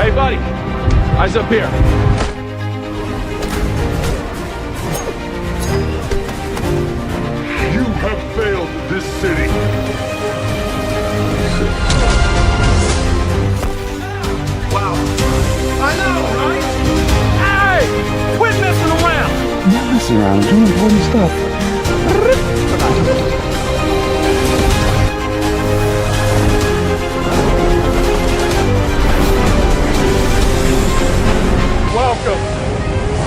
Hey, buddy. Eyes up here. You have failed this city. Wow. I know, right? Hey! Quit messing around! I'm not messing around. I'm doing important stuff. Welcome,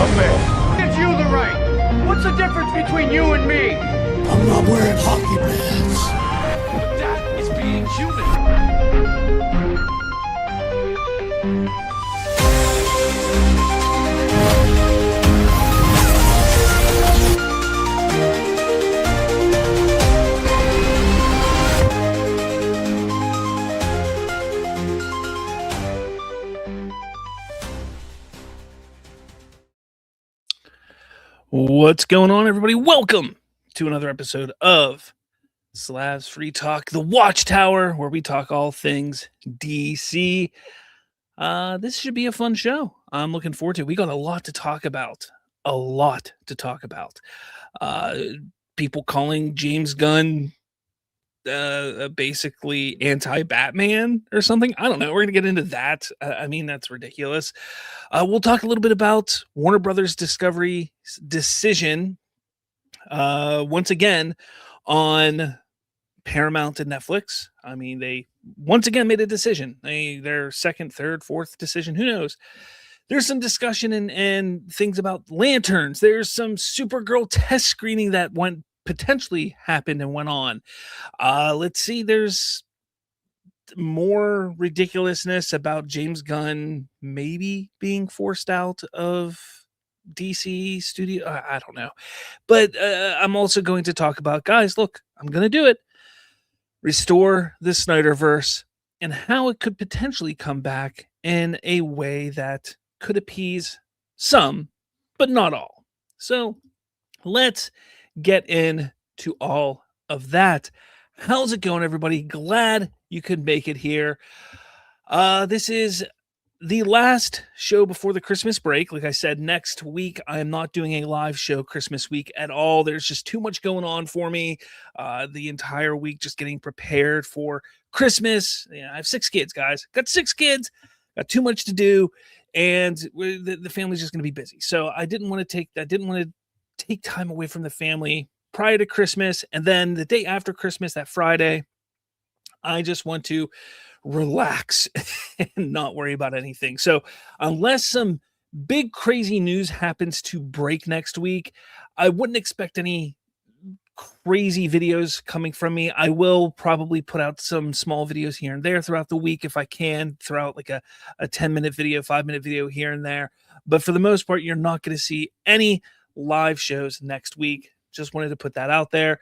a man. Get you the right. What's the difference between you and me? I'm not wearing hockey pads. But that is being human. What's going on, everybody? Welcome to another episode of Slav's Free Talk, the Watchtower, where we talk all things DC. This should be a fun show. I'm looking forward to it. We got a lot to talk about. People calling James Gunn basically anti-Batman or something. I don't know. We're going to get into that. I mean, that's ridiculous. We'll talk a little bit about Warner Brothers Discovery's decision once again on Paramount and Netflix. I mean, they once again made a decision. Their second, third, fourth decision. Who knows? There's some discussion and things about lanterns. There's some Supergirl test screening that potentially happened and went on. Let's see. There's more ridiculousness about James Gunn maybe being forced out of DC studio. I don't know, but I'm also going to talk about, guys, look, I'm going to do it. Restore the SnyderVerse and how it could potentially come back in a way that could appease some, but not all. So let's get into all of that. How's it going, everybody? Glad you could make it here. This is the last show before the Christmas break. Like I said, next week, I am not doing a live show Christmas week at all. There's just too much going on for me. The entire week just getting prepared for Christmas. I have 6 kids, guys. Got 6 kids. Got too much to do. And the family's just going to be busy. So I didn't want to take time away from the family prior to Christmas. And then the day after Christmas, that Friday, I just want to relax and not worry about anything. So unless some big crazy news happens to break next week, I wouldn't expect any crazy videos coming from me. I will probably put out some small videos here and there throughout the week if I can, throughout like a 10-minute video, 5-minute video here and there. But for the most part, you're not going to see any live shows next week. Just wanted to put that out there.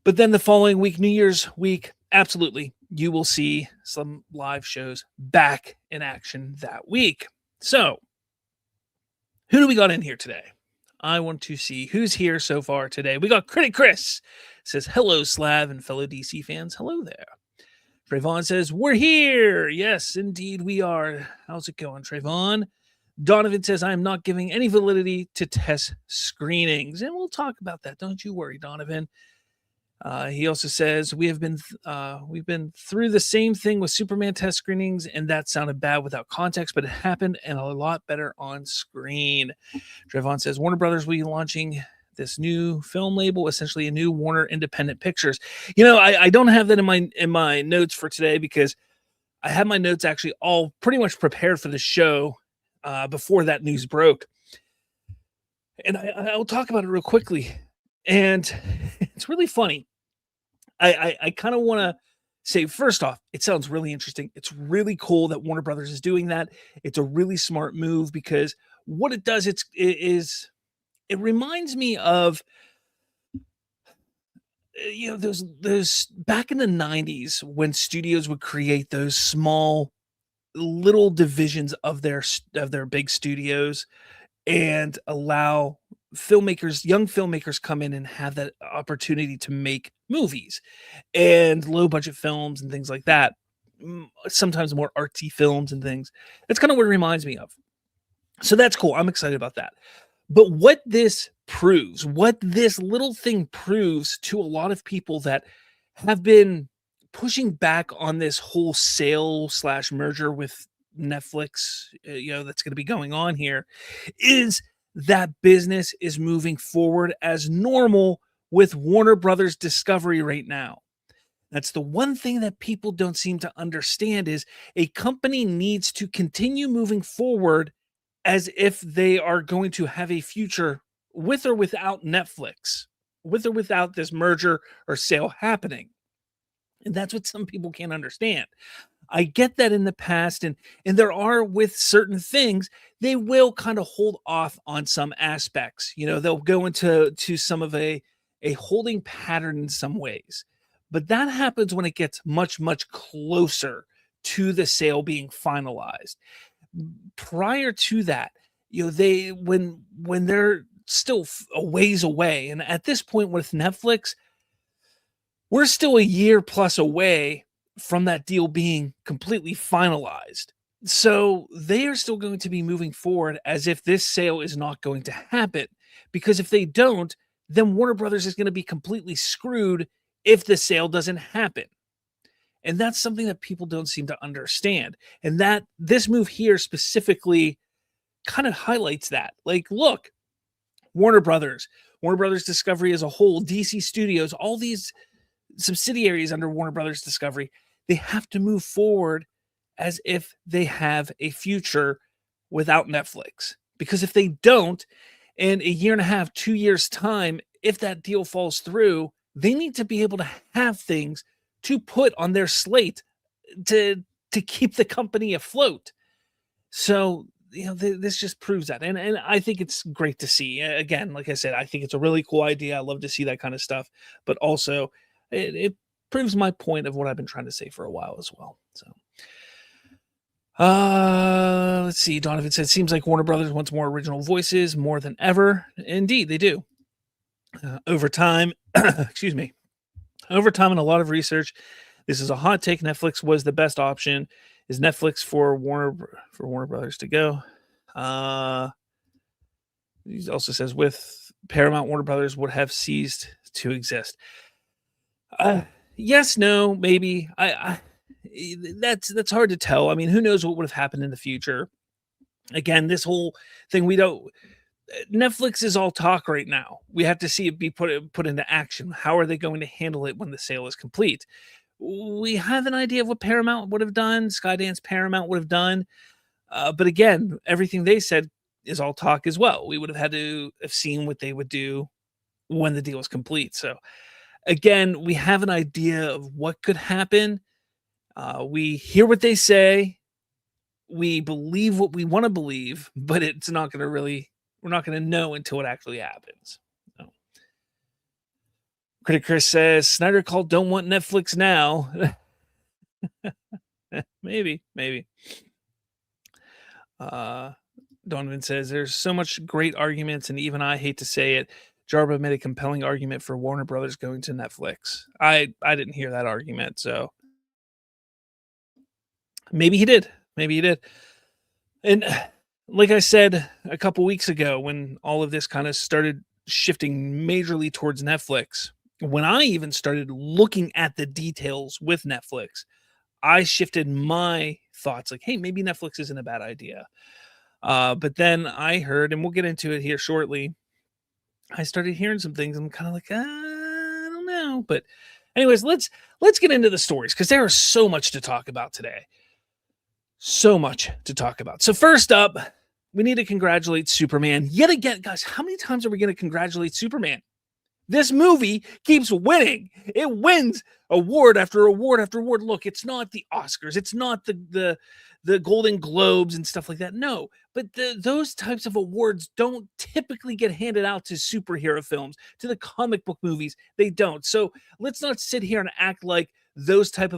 But then the following week, New Year's week, absolutely, you will see some live shows back in action that week. So, who do we got in here today? I want to see who's here so far today. We got Critic Chris. Says, hello, Slav and fellow DC fans. Hello there. Trayvon says, we're here. Yes, indeed we are. How's it going, Trayvon? Donovan says, I am not giving any validity to test screenings. And we'll talk about that. Don't you worry, Donovan. He also says, we've been through the same thing with Superman test screenings, and that sounded bad without context, but it happened and a lot better on screen. Trayvon says, Warner Brothers will be launching this new film label, essentially a new Warner Independent Pictures. I don't have that in my notes for today because I had my notes actually all pretty much prepared for the show before that news broke. And I'll talk about it real quickly. And it's really funny. I kind of want to say, first off, it sounds really interesting. It's really cool that Warner Brothers is doing that. It's a really smart move because what it does, it reminds me of, those back in the 90s when studios would create those small little divisions of their big studios and allow young filmmakers come in and have that opportunity to make movies and low budget films and things like that. sometimes more artsy films and things. That's kind of what it reminds me of. So that's cool. I'm excited about that. But what this proves, what this little thing proves to a lot of people that have been pushing back on this whole sale slash merger with Netflix, that's going to be going on here, is that business is moving forward as normal with Warner Brothers Discovery right now. That's the one thing that people don't seem to understand is a company needs to continue moving forward as if they are going to have a future with or without Netflix, with or without this merger or sale happening. And that's what some people can't understand. I get that in the past, and there are with certain things, they will kind of hold off on some aspects. They'll go into some of a holding pattern in some ways. But that happens when it gets much, much closer to the sale being finalized. Prior to that, they when they're still a ways away, and at this point with Netflix, we're still a year plus away from that deal being completely finalized. So they are still going to be moving forward as if this sale is not going to happen, because if they don't, then Warner Brothers is going to be completely screwed if the sale doesn't happen. And that's something that people don't seem to understand. And that this move here specifically kind of highlights that. Like, look, Warner Brothers Discovery as a whole, DC Studios, all these subsidiaries under Warner Brothers Discovery, they have to move forward as if they have a future without Netflix. Because if they don't, in a year and a half, 2 years' time, if that deal falls through, they need to be able to have things to put on their slate to keep the company afloat. So, this just proves that. And I think it's great to see. Again, like I said, I think it's a really cool idea. I love to see that kind of stuff. But also, it proves my point of what I've been trying to say for a while as well. So, let's see. Donovan said, seems like Warner Brothers wants more original voices more than ever. Indeed, they do. Over time, excuse me, over time and a lot of research, this is a hot take. Netflix was the best option. Is Netflix for Warner Brothers to go? He also says with Paramount, Warner Brothers would have ceased to exist. Yes, no, maybe. That's hard to tell. I mean, who knows what would have happened in the future? Again, this whole thing, Netflix is all talk right now. We have to see it be put into action. How are they going to handle it when the sale is complete? We have an idea of what Paramount would have done, Skydance Paramount would have done. But again, everything they said is all talk as well. We would have had to have seen what they would do when the deal is complete. So again, we have an idea of what could happen. We hear what they say. We believe what we want to believe, but it's not going to we're not going to know until it actually happens. So. Critic Chris says, Snyder called don't want Netflix now. maybe. Donovan says, there's so much great arguments, and even I hate to say it, Jarba made a compelling argument for Warner Brothers going to Netflix. I didn't hear that argument, so maybe he did. And like I said a couple weeks ago, when all of this kind of started shifting majorly towards Netflix, when I even started looking at the details with Netflix, I shifted my thoughts like, hey, maybe Netflix isn't a bad idea. But then I heard, and we'll get into it here shortly, I started hearing some things. I'm kind of like, I don't know. But anyways, let's get into the stories, because there is so much to talk about today. So much to talk about. So first up, we need to congratulate Superman yet again. Guys, how many times are we going to congratulate Superman? This movie keeps winning. It wins award after award after award. Look, it's not the Oscars. It's not the Golden Globes and stuff like that. No, but those types of awards don't typically get handed out to superhero films, to the comic book movies. They don't. So let's not sit here and act like those types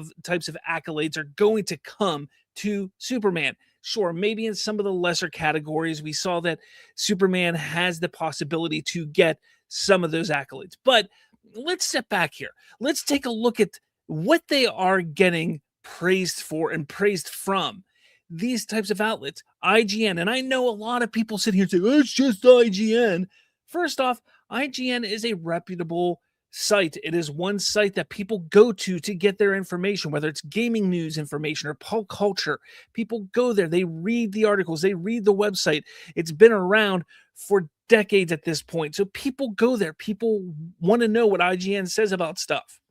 of accolades are going to come to Superman. Sure, maybe in some of the lesser categories, we saw that Superman has the possibility to get some of those accolades. But let's step back here. Let's take a look at what they are getting praised for and praised from these types of outlets. IGN, and I know a lot of people sit here and say, oh, it's just IGN. First off, IGN is a reputable site. It is one site that people go to get their information, whether it's gaming news information or pop culture. People go there, they read the articles, they read the website. It's been around for decades at this point. So people go there. People want to know what IGN says about stuff.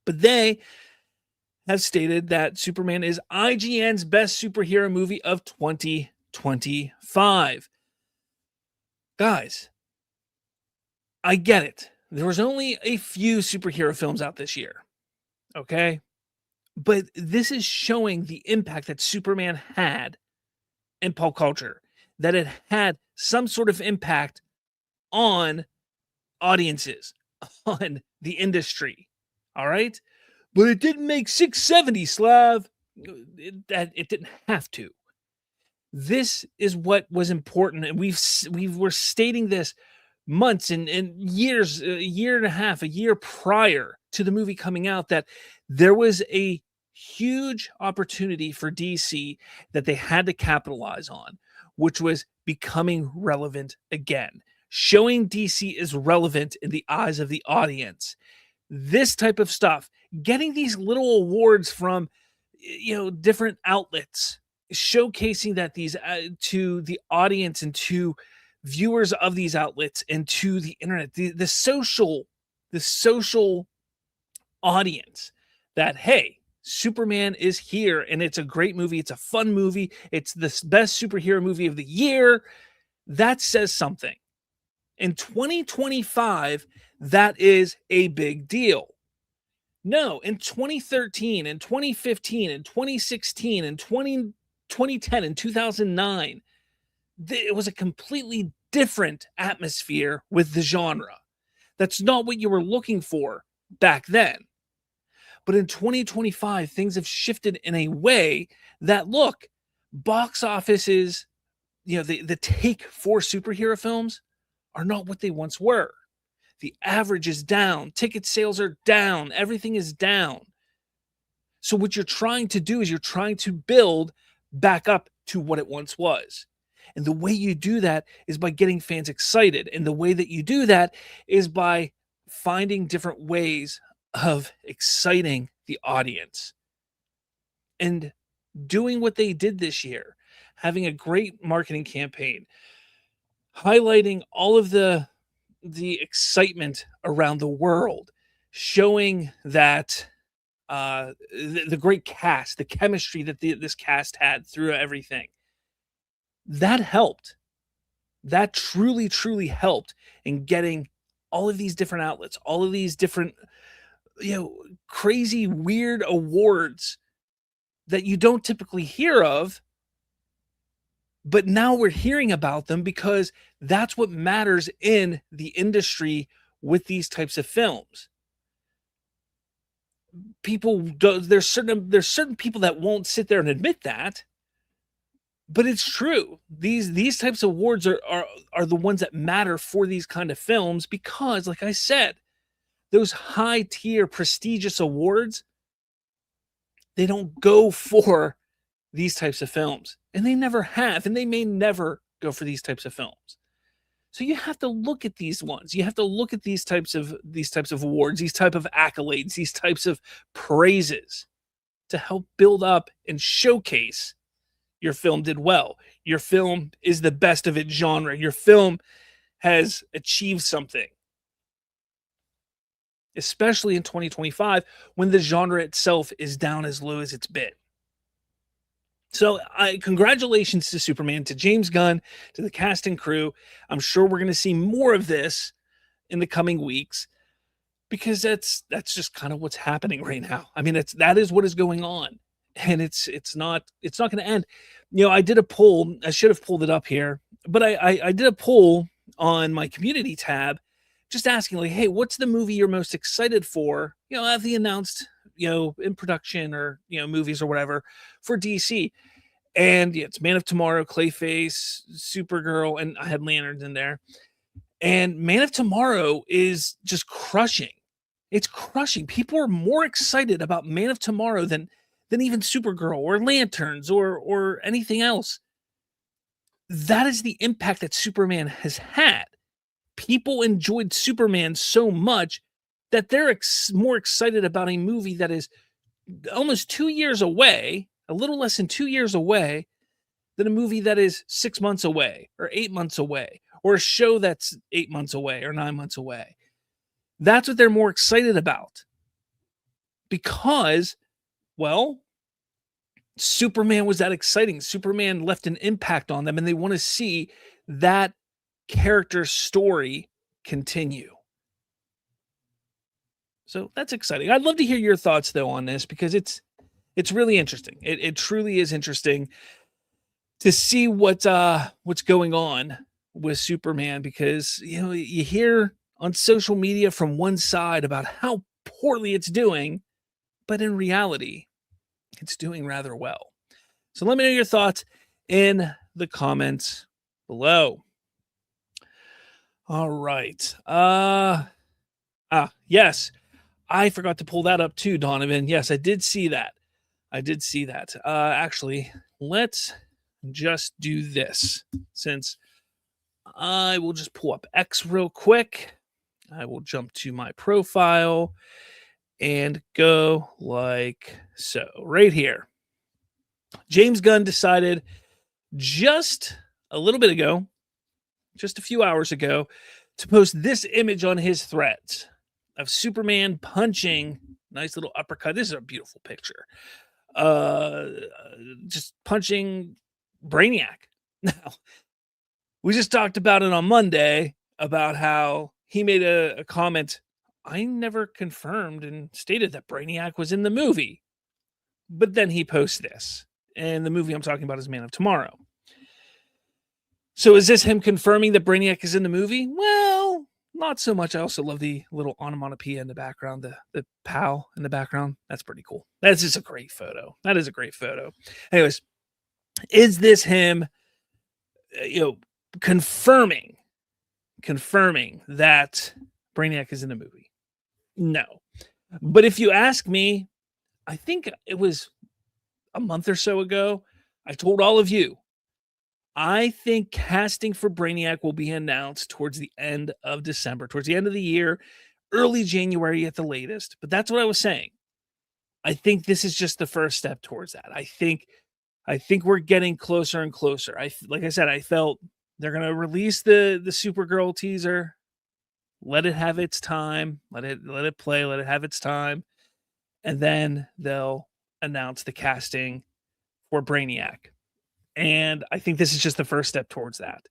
But they have stated that Superman is IGN's best superhero movie of 2025. Guys, I get it. There was only a few superhero films out this year, okay? But this is showing the impact that Superman had in pop culture, that it had some sort of impact on audiences, on the industry, all right? But it didn't make 670, Slav. It didn't have to. This is what was important, and we were stating this months and years, a year and a half, a year prior to the movie coming out, that there was a huge opportunity for DC that they had to capitalize on, which was becoming relevant again, showing DC is relevant in the eyes of the audience. This type of stuff, getting these little awards from, different outlets, showcasing that these to the audience and to viewers of these outlets and to the internet, the social audience, that, hey, Superman is here and it's a great movie. It's a fun movie. It's the best superhero movie of the year. That says something. In 2025, that is a big deal. No, in 2013 and 2015 and 2016 and 2010 and 2009, it was a completely different atmosphere with the genre. That's not what you were looking for back then. But in 2025, things have shifted in a way that, look, box offices, the take for superhero films are not what they once were. The average is down. Ticket sales are down. Everything is down. So what you're trying to do is you're trying to build back up to what it once was. And the way you do that is by getting fans excited. And the way that you do that is by finding different ways of exciting the audience. And doing what they did this year, having a great marketing campaign, highlighting all of the excitement around the world, showing that the great cast, the chemistry that this cast had through everything, that helped. That truly, truly helped in getting all of these different outlets, all of these different, crazy, weird awards that you don't typically hear of. But now we're hearing about them because that's what matters in the industry with these types of films. There's certain people that won't sit there and admit that, but it's true. These types of awards are the ones that matter for these kind of films because, like I said, those high tier prestigious awards, they don't go for these types of films, and they never have, and they may never go for these types of films. So you have to look at these ones. You have to look at these types of awards, these type of accolades, these types of praises to help build up and showcase your film did well. Your film is the best of its genre. Your film has achieved something. Especially in 2025, when the genre itself is down as low as it's been. So congratulations to Superman, to James Gunn, to the cast and crew. I'm sure we're going to see more of this in the coming weeks because that's just kind of what's happening right now. I mean, that is what is going on, and it's not going to end. I did a poll. I should have pulled it up here, but I did a poll on my community tab, just asking, like, hey, what's the movie you're most excited for? Have the announced in production or movies or whatever for DC. And it's Man of Tomorrow, Clayface, Supergirl, and I had Lanterns in there. And Man of Tomorrow is just crushing. It's crushing. People are more excited about Man of Tomorrow than than even Supergirl or Lanterns or anything else. That is the impact that Superman has had. People enjoyed Superman so much that they're more excited about a movie that is almost 2 years away, a little less than 2 years away, than a movie that is 6 months away or 8 months away, or a show that's 8 months away or 9 months away. That's what they're more excited about. Because, well, Superman was that exciting. Superman left an impact on them, and they want to see that character's story continue. So that's exciting. I'd love to hear your thoughts, though, on this, because it's really interesting. It truly is interesting to see what's going on with Superman, because you hear on social media from one side about how poorly it's doing, but in reality, it's doing rather well. So let me know your thoughts in the comments below. All right. Yes. I forgot to pull that up too, Donovan. Yes, I did see that. Actually, let's just do this, since I will just pull up X real quick. I will jump to my profile and go like so right here. James Gunn decided just a little bit ago, just a few hours ago, to post this image on his threads of Superman punching, nice little uppercut. This is a beautiful picture. Just punching Brainiac. Now, we just talked about it on Monday about how he made a comment. I never confirmed and stated that Brainiac was in the movie. But then he posts this. And the movie I'm talking about is Man of Tomorrow. So is this him confirming that Brainiac is in the movie? Well, not so much. I also love the little onomatopoeia in the background, the POW in the background. That's pretty cool. That's just a great photo. That is a great photo. Anyways, is this him, confirming that Brainiac is in the movie? No. But if you ask me, I think it was a month or so ago, I told all of you, I think casting for Brainiac will be announced towards the end of December, towards the end of the year, early January at the latest. But that's what I was saying. I think this is just the first step towards that. I think we're getting closer and closer. Like I said, I felt they're going to release the Supergirl teaser, let it have its time, let it play, let it have its time, and then they'll announce the casting for Brainiac. And I think this is just the first step towards that.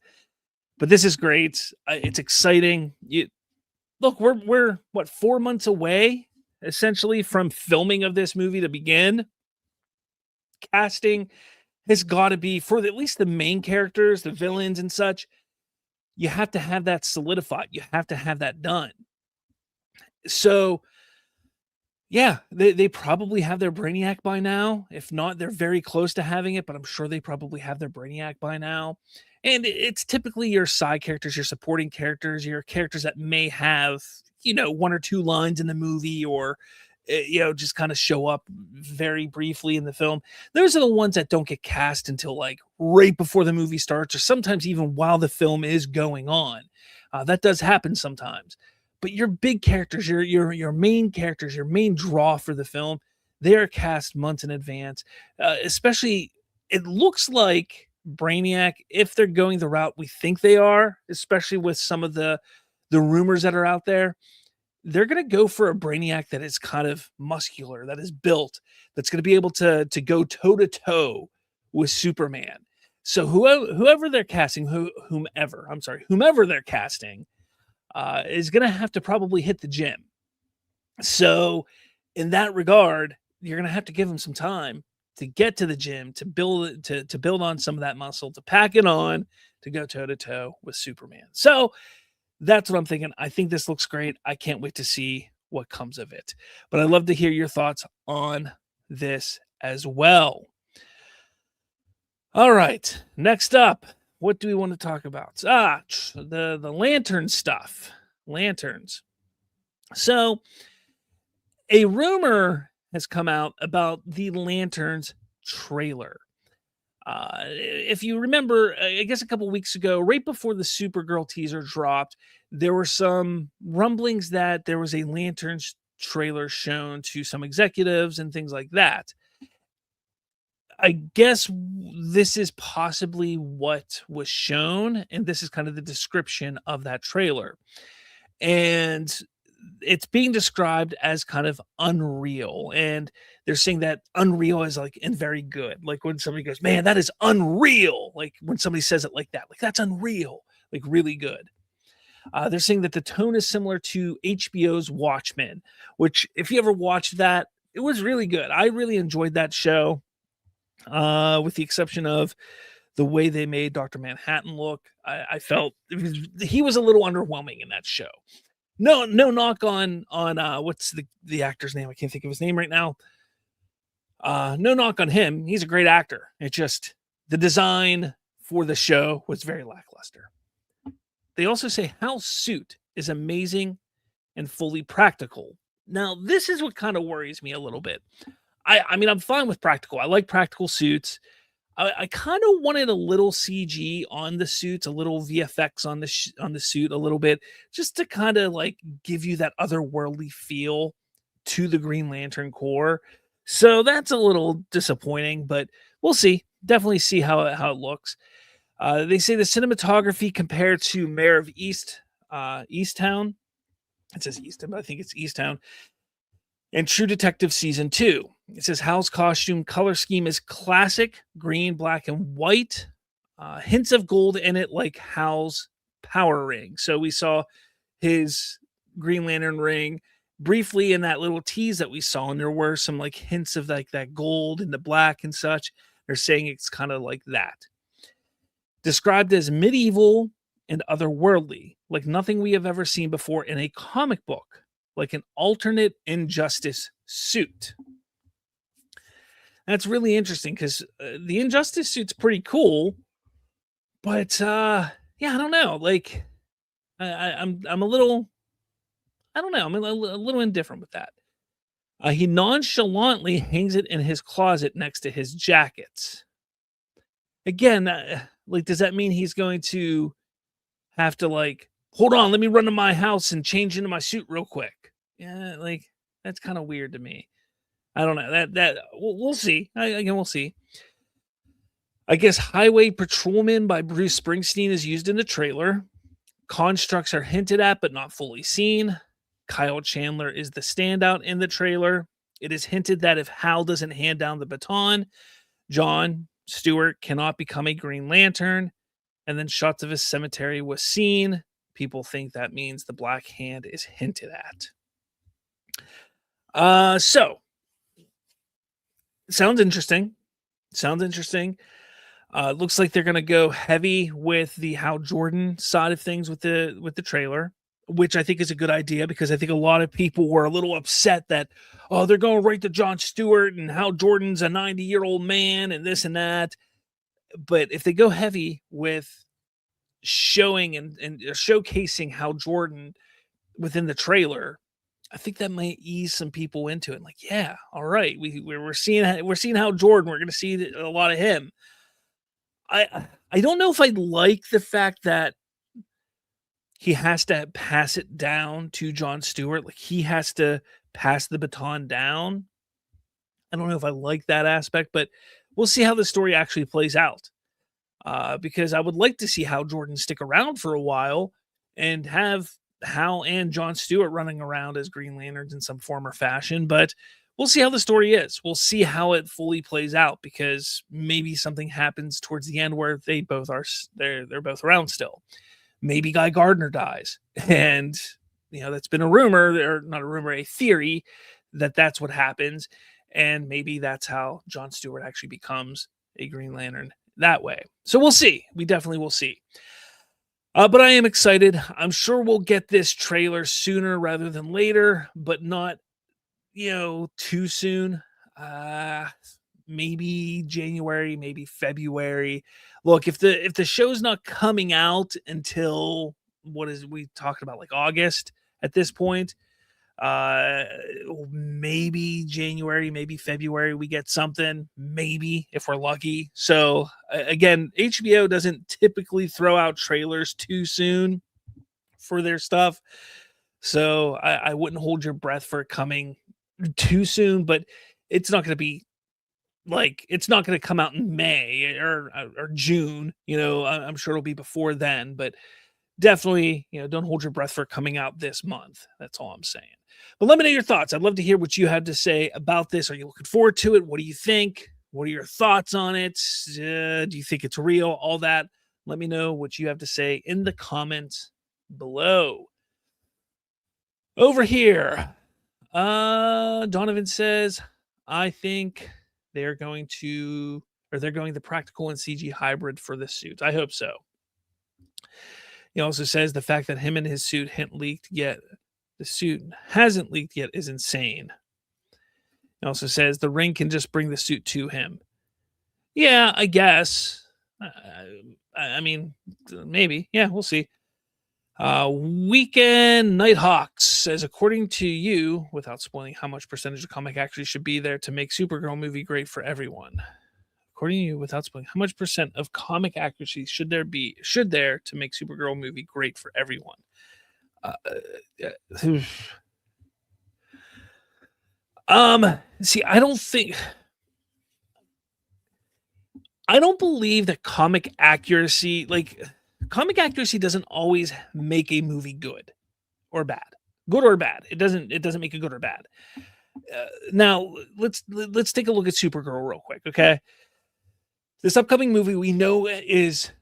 But this is great. It's exciting. Look, we're what, 4 months away essentially from filming of this movie to begin. Casting has got to be, for at least the main characters, the villains and such, you have to have that solidified. You have to have that done. So yeah, they probably have their Brainiac by now. If not, they're very close to having it, but I'm sure they probably have their Brainiac by now. And it's typically your side characters, your supporting characters, your characters that may have, one or two lines in the movie, or, just kind of show up very briefly in the film. Those are the ones that don't get cast until like right before the movie starts, or sometimes even while the film is going on. That does happen sometimes. But your big characters, your main characters, your main draw for the film, they are cast months in advance. Especially, it looks like Brainiac, if they're going the route we think they are, especially with some of the rumors that are out there, they're going to go for a Brainiac that is kind of muscular, that is built, that's going to be able to go toe-to-toe with Superman. So whoever they're casting, whomever they're casting, is going to have to probably hit the gym. So in that regard, you're going to have to give them some time to get to the gym, to build on some of that muscle, to pack it on, to go toe to toe with Superman. So that's what I'm thinking. I think this looks great. I can't wait to see what comes of it. But I'd love to hear your thoughts on this as well. All right, next up, what do we want to talk about? The lantern stuff. Lanterns. So a rumor has come out about the Lanterns trailer. If you remember, I guess a couple weeks ago, right before the Supergirl teaser dropped, there were some rumblings that there was a Lanterns trailer shown to some executives and things like that. I guess this is possibly what was shown, and this is kind of the description of that trailer. And it's being described as kind of unreal. And they're saying that unreal is like in very good. Like when somebody goes, man, that is unreal. Like when somebody says it like that, like that's unreal, like really good. They're saying that the tone is similar to HBO's Watchmen, which if you ever watched that, it was really good. I really enjoyed that show. With the exception of the way they made Dr. Manhattan look, I felt he was a little underwhelming in that show. No knock on what's the actor's name? I can't think of his name right now. No knock on him. He's a great actor. It's just the design for the show was very lackluster. They also say Hal's suit is amazing and fully practical. Now, this is what kind of worries me a little bit. I mean, I'm fine with practical. I like practical suits. I kind of wanted a little CG on the suits, a little VFX on the suit, a little bit, just to kind of like give you that otherworldly feel to the Green Lantern Corps. So that's a little disappointing, but we'll see. Definitely see how it looks. They say the cinematography compared to Mayor of Easttown. It says Easton, but I think it's Easttown. And True Detective Season 2. It says Hal's costume color scheme is classic, green, black, and white. Hints of gold in it like Hal's power ring. So we saw his Green Lantern ring briefly in that little tease that we saw, and there were some like hints of like that gold and the black and such. They're saying it's kind of like that. Described as medieval and otherworldly, like nothing we have ever seen before in a comic book, like an alternate Injustice suit. That's really interesting because the Injustice suit's pretty cool, but yeah, I don't know. Like, I'm a little, I don't know. I'm a little indifferent with that. He nonchalantly hangs it in his closet next to his jackets. Again, like, does that mean he's going to have to like, hold on, let me run to my house and change into my suit real quick? Yeah, like that's kind of weird to me. I don't know. That we'll see. Again, we'll see. I guess Highway Patrolman by Bruce Springsteen is used in the trailer. Constructs are hinted at but not fully seen. Kyle Chandler is the standout in the trailer. It is hinted that if Hal doesn't hand down the baton, John Stewart cannot become a Green Lantern. And then shots of his cemetery was seen. People think that means the Black Hand is hinted at. So sounds interesting. Looks like they're going to go heavy with the Hal Jordan side of things with the trailer, which I think is a good idea because I think a lot of people were a little upset that, oh, they're going right to John Stewart and Hal Jordan's a 90-year-old man and this and that. But if they go heavy with showing and showcasing Hal Jordan within the trailer, I think that might ease some people into it. Like, yeah, all right, we're seeing Hal Jordan. We're going to see a lot of him. I don't know if I like the fact that he has to pass it down to John Stewart. Like he has to pass the baton down. I don't know if I like that aspect, but we'll see how the story actually plays out. Because I would like to see Hal Jordan stick around for a while and have Hal and John Stewart running around as Green Lanterns in some form or fashion. But we'll see how the story is. We'll see how it fully plays out because maybe something happens towards the end where they're both around still. Maybe Guy Gardner dies, and that's been a rumor, or not a rumor, a theory that that's what happens, and maybe that's how John Stewart actually becomes a Green Lantern that way. So we'll see. We definitely will see. But I am excited. I'm sure we'll get this trailer sooner rather than later, but not, too soon. Maybe January, maybe February. Look, if the show's not coming out until we talked about like August at this point, Uh, maybe January, maybe February, we get something, maybe if we're lucky. So again, HBO doesn't typically throw out trailers too soon for their stuff. So I wouldn't hold your breath for it coming too soon, but it's not going to be like, it's not going to come out in May or June. I'm sure it'll be before then, but definitely, don't hold your breath for it coming out this month. That's all I'm saying. But let me know your thoughts. I'd love to hear what you had to say about this. Are you looking forward to it? What do you think? What are your thoughts on it? Do you think it's real? All that. Let me know what you have to say in the comments below. Over here, Donovan says, I think they're going the practical and CG hybrid for this suit. I hope so. He also says the fact that him and his suit hasn't leaked yet is insane. He also says the ring can just bring the suit to him. Yeah, I guess. I mean, maybe. Yeah, we'll see. Weekend Nighthawks says, according to you, without spoiling, how much percentage of comic actually should be there to make Supergirl movie great for everyone? According to you, without spoiling, how much percent of comic accuracy should there to make Supergirl movie great for everyone? See, I don't believe that comic accuracy doesn't always make a movie good or bad. It doesn't make it good or bad. Now let's take a look at Supergirl real quick, okay? This upcoming movie we know is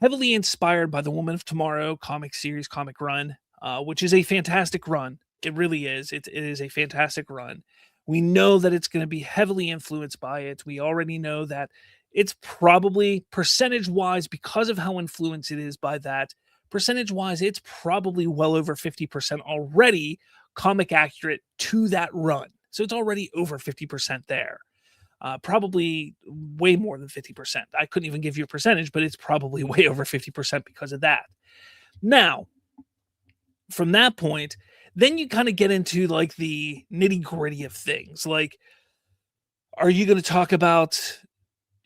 heavily inspired by the Woman of Tomorrow comic series, comic run, which is a fantastic run. It really is. It is a fantastic run. We know that it's going to be heavily influenced by it. We already know that it's probably percentage-wise, because of how influenced it is by that, percentage-wise, it's probably well over 50% already comic accurate to that run. So it's already over 50% there. Probably way more than 50%. I couldn't even give you a percentage, but it's probably way over 50% because of that. Now, from that point, then you kind of get into like the nitty-gritty of things. Like, are you going to talk about,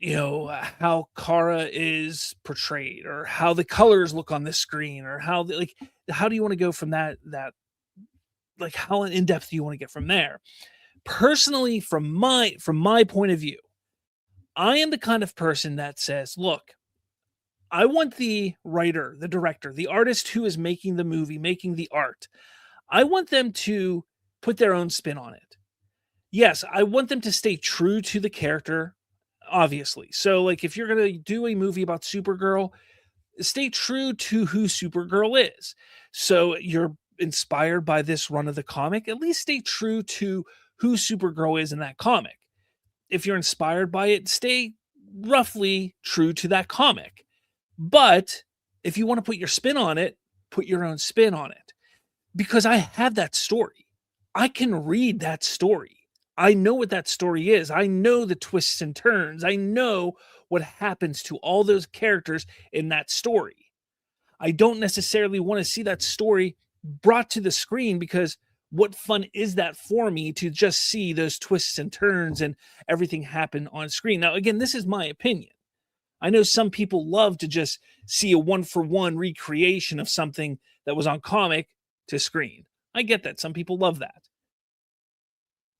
how Kara is portrayed, or how the colors look on the screen, or how do you want to go from that, like, how in depth do you want to get from there? Personally, from my point of view, I am the kind of person that says, look, I want the writer, the director, the artist who is making the movie, making the art, I want them to put their own spin on it. Yes, I want them to stay true to the character, obviously. So, like, if you're going to do a movie about Supergirl, stay true to who Supergirl is. So you're inspired by this run of the comic, at least stay true to who Supergirl is in that comic. If you're inspired by it, stay roughly true to that comic. But if you want to put your spin on it, put your own spin on it. Because I have that story. I can read that story. I know what that story is. I know the twists and turns. I know what happens to all those characters in that story. I don't necessarily want to see that story brought to the screen, because what fun is that for me to just see those twists and turns and everything happen on screen? Now, again, this is my opinion. I know some people love to just see a one-for-one recreation of something that was on comic to screen. I get that. Some people love that.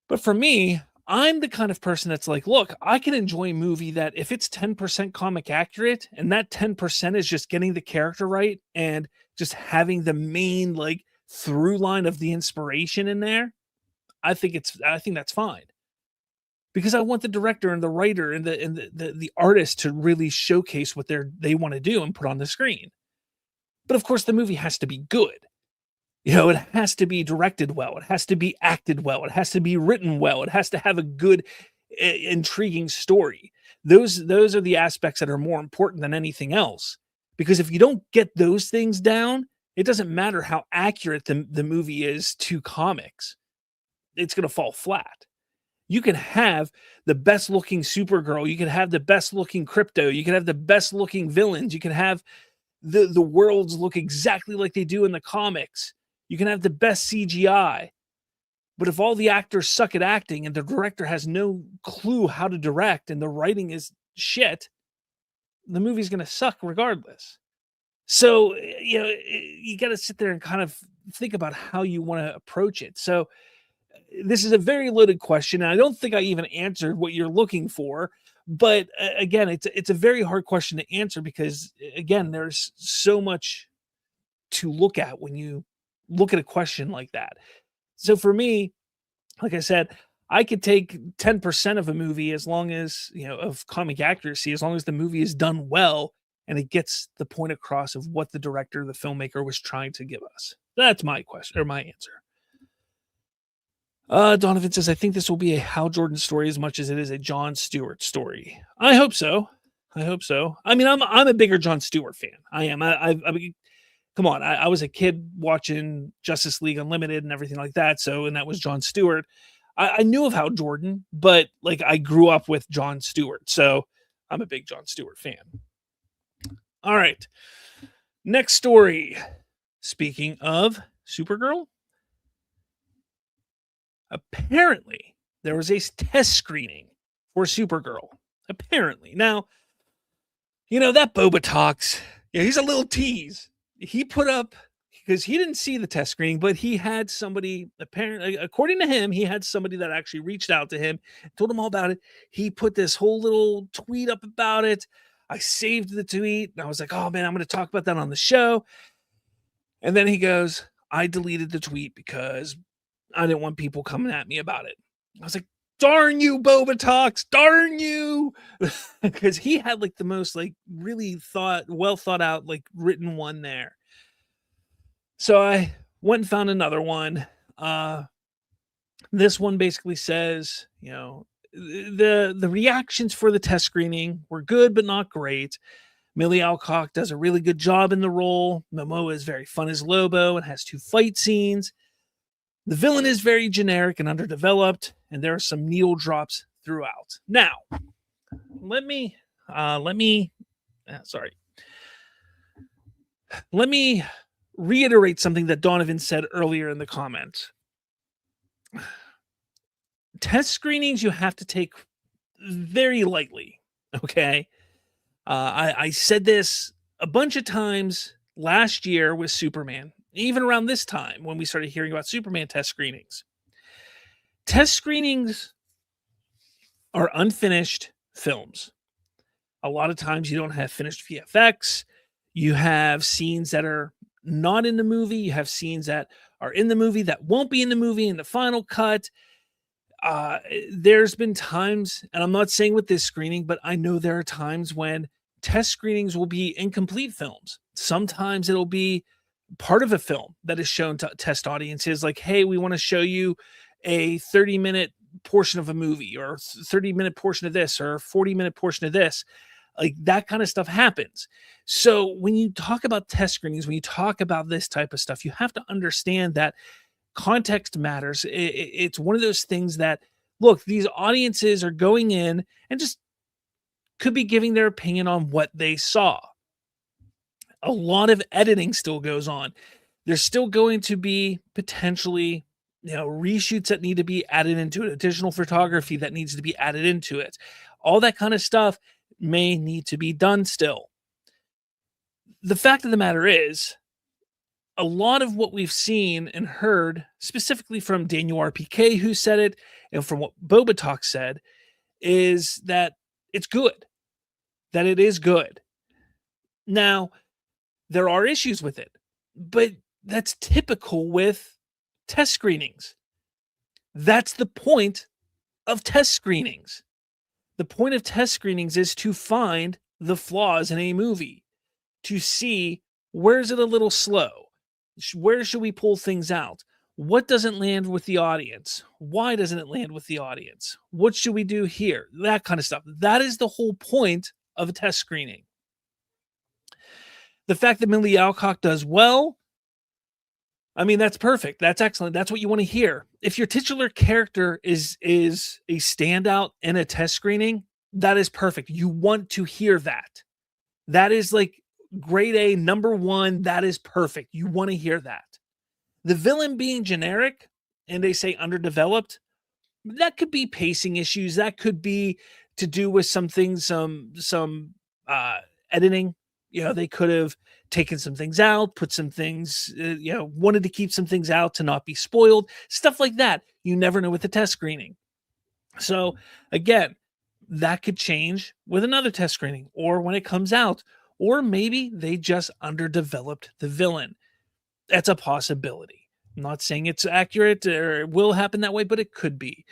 But for me, I'm the kind of person that's like, look, I can enjoy a movie that if it's 10% comic accurate, and that 10% is just getting the character right and just having the main like through line of the inspiration in there, I think that's fine. Because I want the director and the writer and the artist to really showcase what they want to do and put on the screen. But of course, the movie has to be good. It has to be directed well. It has to be acted well. It has to be written well. It has to have a good, intriguing story. Those are the aspects that are more important than anything else. Because if you don't get those things down, it doesn't matter how accurate the movie is to comics. It's going to fall flat. You can have the best looking Supergirl. You can have the best looking Crypto. You can have the best looking villains. You can have the worlds look exactly like they do in the comics. You can have the best CGI. But if all the actors suck at acting and the director has no clue how to direct and the writing is shit, the movie's going to suck regardless. So, you got to sit there and kind of think about how you want to approach it. So, this is a very loaded question. And I don't think I even answered what you're looking for. But again, it's a very hard question to answer because, again, there's so much to look at when you look at a question like that. So for me, like I said, I could take 10% of a movie as long as, of comic accuracy, as long as the movie is done well and it gets the point across of what the director, the filmmaker was trying to give us. That's my question or my answer. Donovan says, I think this will be a Hal Jordan story as much as it is a Jon Stewart story. I hope so. I mean, I'm a bigger Jon Stewart fan. I am. I mean, come on. I was a kid watching Justice League Unlimited and everything like that. So, and that was Jon Stewart. I knew of Hal Jordan, but like I grew up with Jon Stewart. So I'm a big Jon Stewart fan. All right. Next story. Speaking of Supergirl, apparently there was a test screening for Supergirl. Apparently. Now, that Boba Talks, he's a little tease. He put up, because he didn't see the test screening, but he had somebody, apparently, according to him, he had somebody that actually reached out to him, told him all about it. He put this whole little tweet up about it. I saved the tweet, and I was like, oh man, I'm going to talk about that on the show. And then he goes, I deleted the tweet because I didn't want people coming at me about it. I was like, darn you, Boba Talks, darn you. Because he had like the most like really well thought out, like written one there. So I went and found another one. This one basically says, the reactions for the test screening were good, but not great. Millie Alcock does a really good job in the role. Momoa is very fun as Lobo and has 2 fight scenes. The villain is very generic and underdeveloped, and there are some needle drops throughout. Now, let me reiterate something that Donovan said earlier in the comments. Test screenings you have to take very lightly, okay? I said this a bunch of times last year with Superman, even around this time when we started hearing about Superman test screenings. Test screenings are unfinished films. A lot of times you don't have finished VFX. You have scenes that are not in the movie. You have scenes that are in the movie that won't be in the movie in the final cut. There's been times, and I'm not saying with this screening, but I know there are times when test screenings will be incomplete films. Sometimes it'll be part of a film that is shown to test audiences, like, hey, we want to show you a 30-minute portion of a movie or 30-minute portion of this or 40-minute portion of this. Like that kind of stuff happens. So when you talk about test screenings, when you talk about this type of stuff, you have to understand that context matters. It's one of those things that, look, these audiences are going in and just could be giving their opinion on what they saw. A lot of editing still goes on. There's still going to be potentially, reshoots that need to be added into it, additional photography that needs to be added into it. All that kind of stuff may need to be done still. The fact of the matter is, a lot of what we've seen and heard, specifically from Daniel RPK, who said it, and from what Boba Talk said, is that it's good. That it is good. Now, there are issues with it, but that's typical with test screenings. That's the point of test screenings. The point of test screenings is to find the flaws in a movie, to see where's it a little slow, where should we pull things out, what doesn't land with the audience, why doesn't it land with the audience, what should we do here, that kind of stuff. That is the whole point of a test screening. The fact that Millie Alcock does well, I mean, that's perfect. That's excellent. That's what you want to hear. If your titular character is a standout in a test screening, that is perfect. You want to hear that. That is like grade A, number one. That is perfect. You want to hear that. The villain being generic and they say underdeveloped, that could be pacing issues. That could be to do with some things, some editing. They could have taken some things out, put some things, wanted to keep some things out to not be spoiled, stuff like that. You never know with the test screening. So again, that could change with another test screening or when it comes out, or maybe they just underdeveloped the villain. That's a possibility. I'm not saying it's accurate or it will happen that way, but it could be.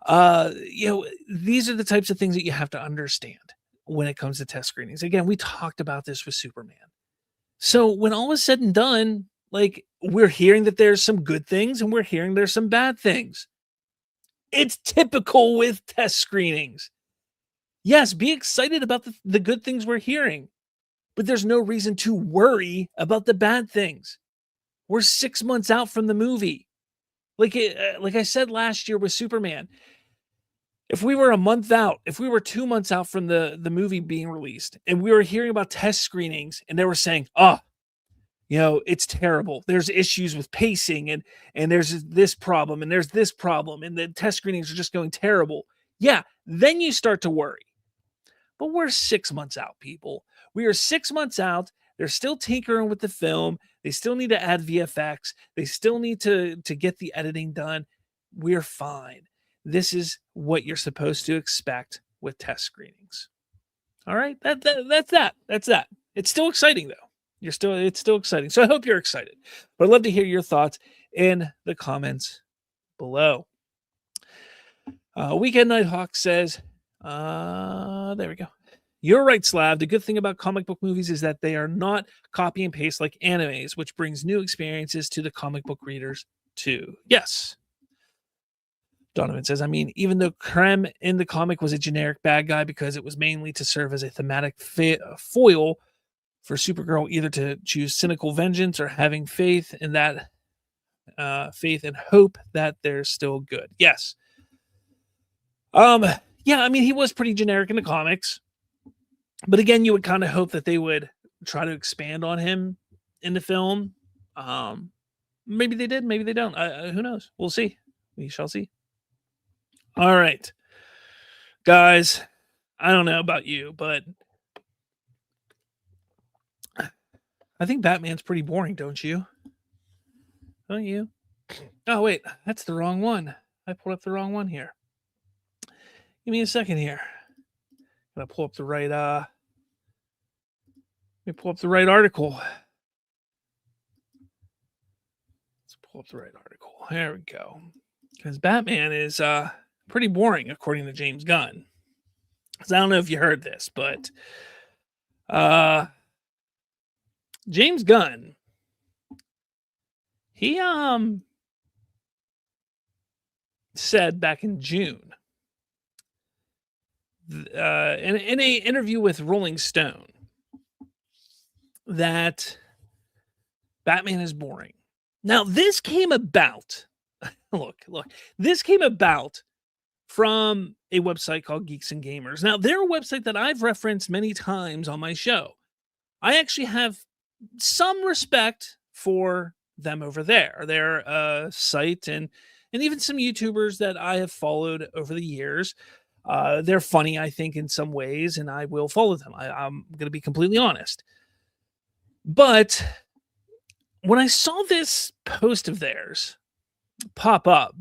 These are the types of things that you have to understand when it comes to test screenings. Again, we talked about this with Superman. So when all is said and done, like, we're hearing that there's some good things and we're hearing there's some bad things. It's typical with test screenings. Yes, be excited about the good things we're hearing, but there's no reason to worry about the bad things. We're 6 months out from the movie. Like I said last year with Superman, if we were a month out, if we were 2 months out from the movie being released, and we were hearing about test screenings, and they were saying, it's terrible. There's issues with pacing, and there's this problem, and there's this problem, and the test screenings are just going terrible. Yeah, then you start to worry. But we're 6 months out, people. We are 6 months out. They're still tinkering with the film. They still need to add VFX. They still need to get the editing done. We're fine. This is what you're supposed to expect with test screenings. All right, that's that. That's that. It's still exciting though. It's still exciting. So I hope you're excited. But I'd love to hear your thoughts in the comments below. Weekend Nighthawk says, there we go. You're right, Slav. The good thing about comic book movies is that they are not copy and paste like animes, which brings new experiences to the comic book readers too. Yes. Donovan says, even though Krem in the comic was a generic bad guy because it was mainly to serve as a thematic foil for Supergirl, either to choose cynical vengeance or having faith in that, faith and hope that they're still good. Yes. He was pretty generic in the comics. But again, you would kind of hope that they would try to expand on him in the film. Maybe they did, maybe they don't. Who knows? We'll see. We shall see. All right. Guys, I don't know about you, but I think Batman's pretty boring, don't you? Don't you? Oh, wait. That's the wrong one. I pulled up the wrong one here. Give me a second here. I'm going to pull up the right... Let me pull up the right article. Let's pull up the right article. There we go. Because Batman is pretty boring, according to James Gunn. So I don't know if you heard this, but James Gunn, he said back in June, in an interview with Rolling Stone, that Batman is boring. Now, this came about, look, this came about from a website called Geeks and Gamers. Now, they're a website that I've referenced many times on my show. I actually have some respect for them over there. They're a site and even some YouTubers that I have followed over the years. They're funny, I think, in some ways, and I will follow them. I'm going to be completely honest. But when I saw this post of theirs pop up,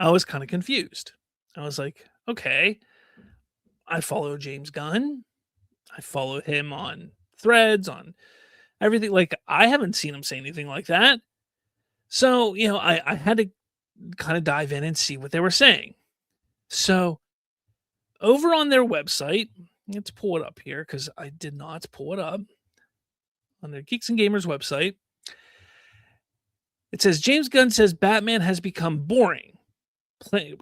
I was kind of confused. I was like, okay, I follow James Gunn. I follow him on Threads, on everything. Like, I haven't seen him say anything like that. So, I had to kind of dive in and see what they were saying. So, over on their website, let's pull it up here because I did not pull it up. On their Geeks and Gamers website, it says, James Gunn says Batman has become boring.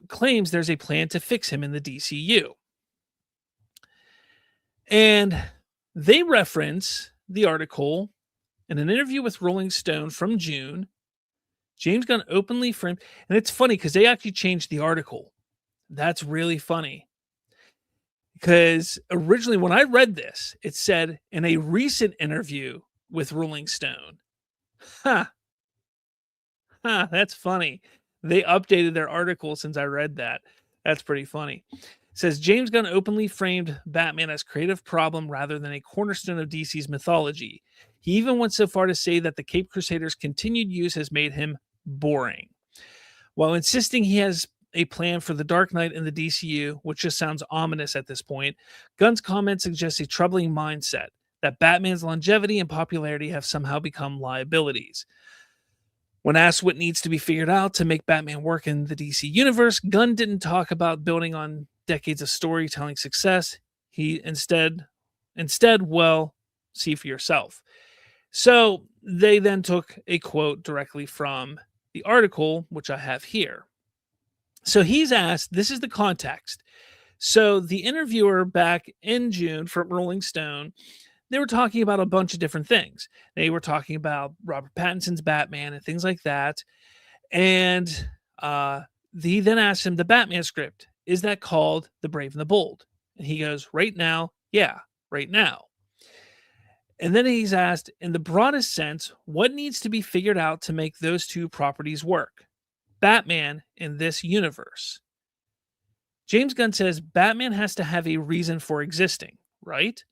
Claims there's a plan to fix him in the DCU. And they reference the article in an interview with Rolling Stone from June. James Gunn openly framed, and it's funny because they actually changed the article. That's really funny. Because originally when I read this, it said in a recent interview with Rolling Stone. That's funny. They updated their article since I read that. That's pretty funny. It says James Gunn openly framed Batman as creative problem rather than a cornerstone of DC's mythology. He even went so far to say that the Cape Crusaders' continued use has made him boring. While insisting he has a plan for the Dark Knight in the DCU, which just sounds ominous at this point, Gunn's comment suggests a troubling mindset that Batman's longevity and popularity have somehow become liabilities. When asked what needs to be figured out to make Batman work in the DC universe, Gunn didn't talk about building on decades of storytelling success. He instead, well, see for yourself. So they then took a quote directly from the article, which I have here. So he's asked, this is the context. So the interviewer back in June from Rolling Stone, they were talking about a bunch of different things. They were talking about Robert Pattinson's Batman and things like that. And he then asked him, the Batman script, is that called The Brave and the Bold? And he goes, right now, yeah, right now. And then he's asked, in the broadest sense, what needs to be figured out to make those two properties work? Batman in this universe. James Gunn says Batman has to have a reason for existing, right?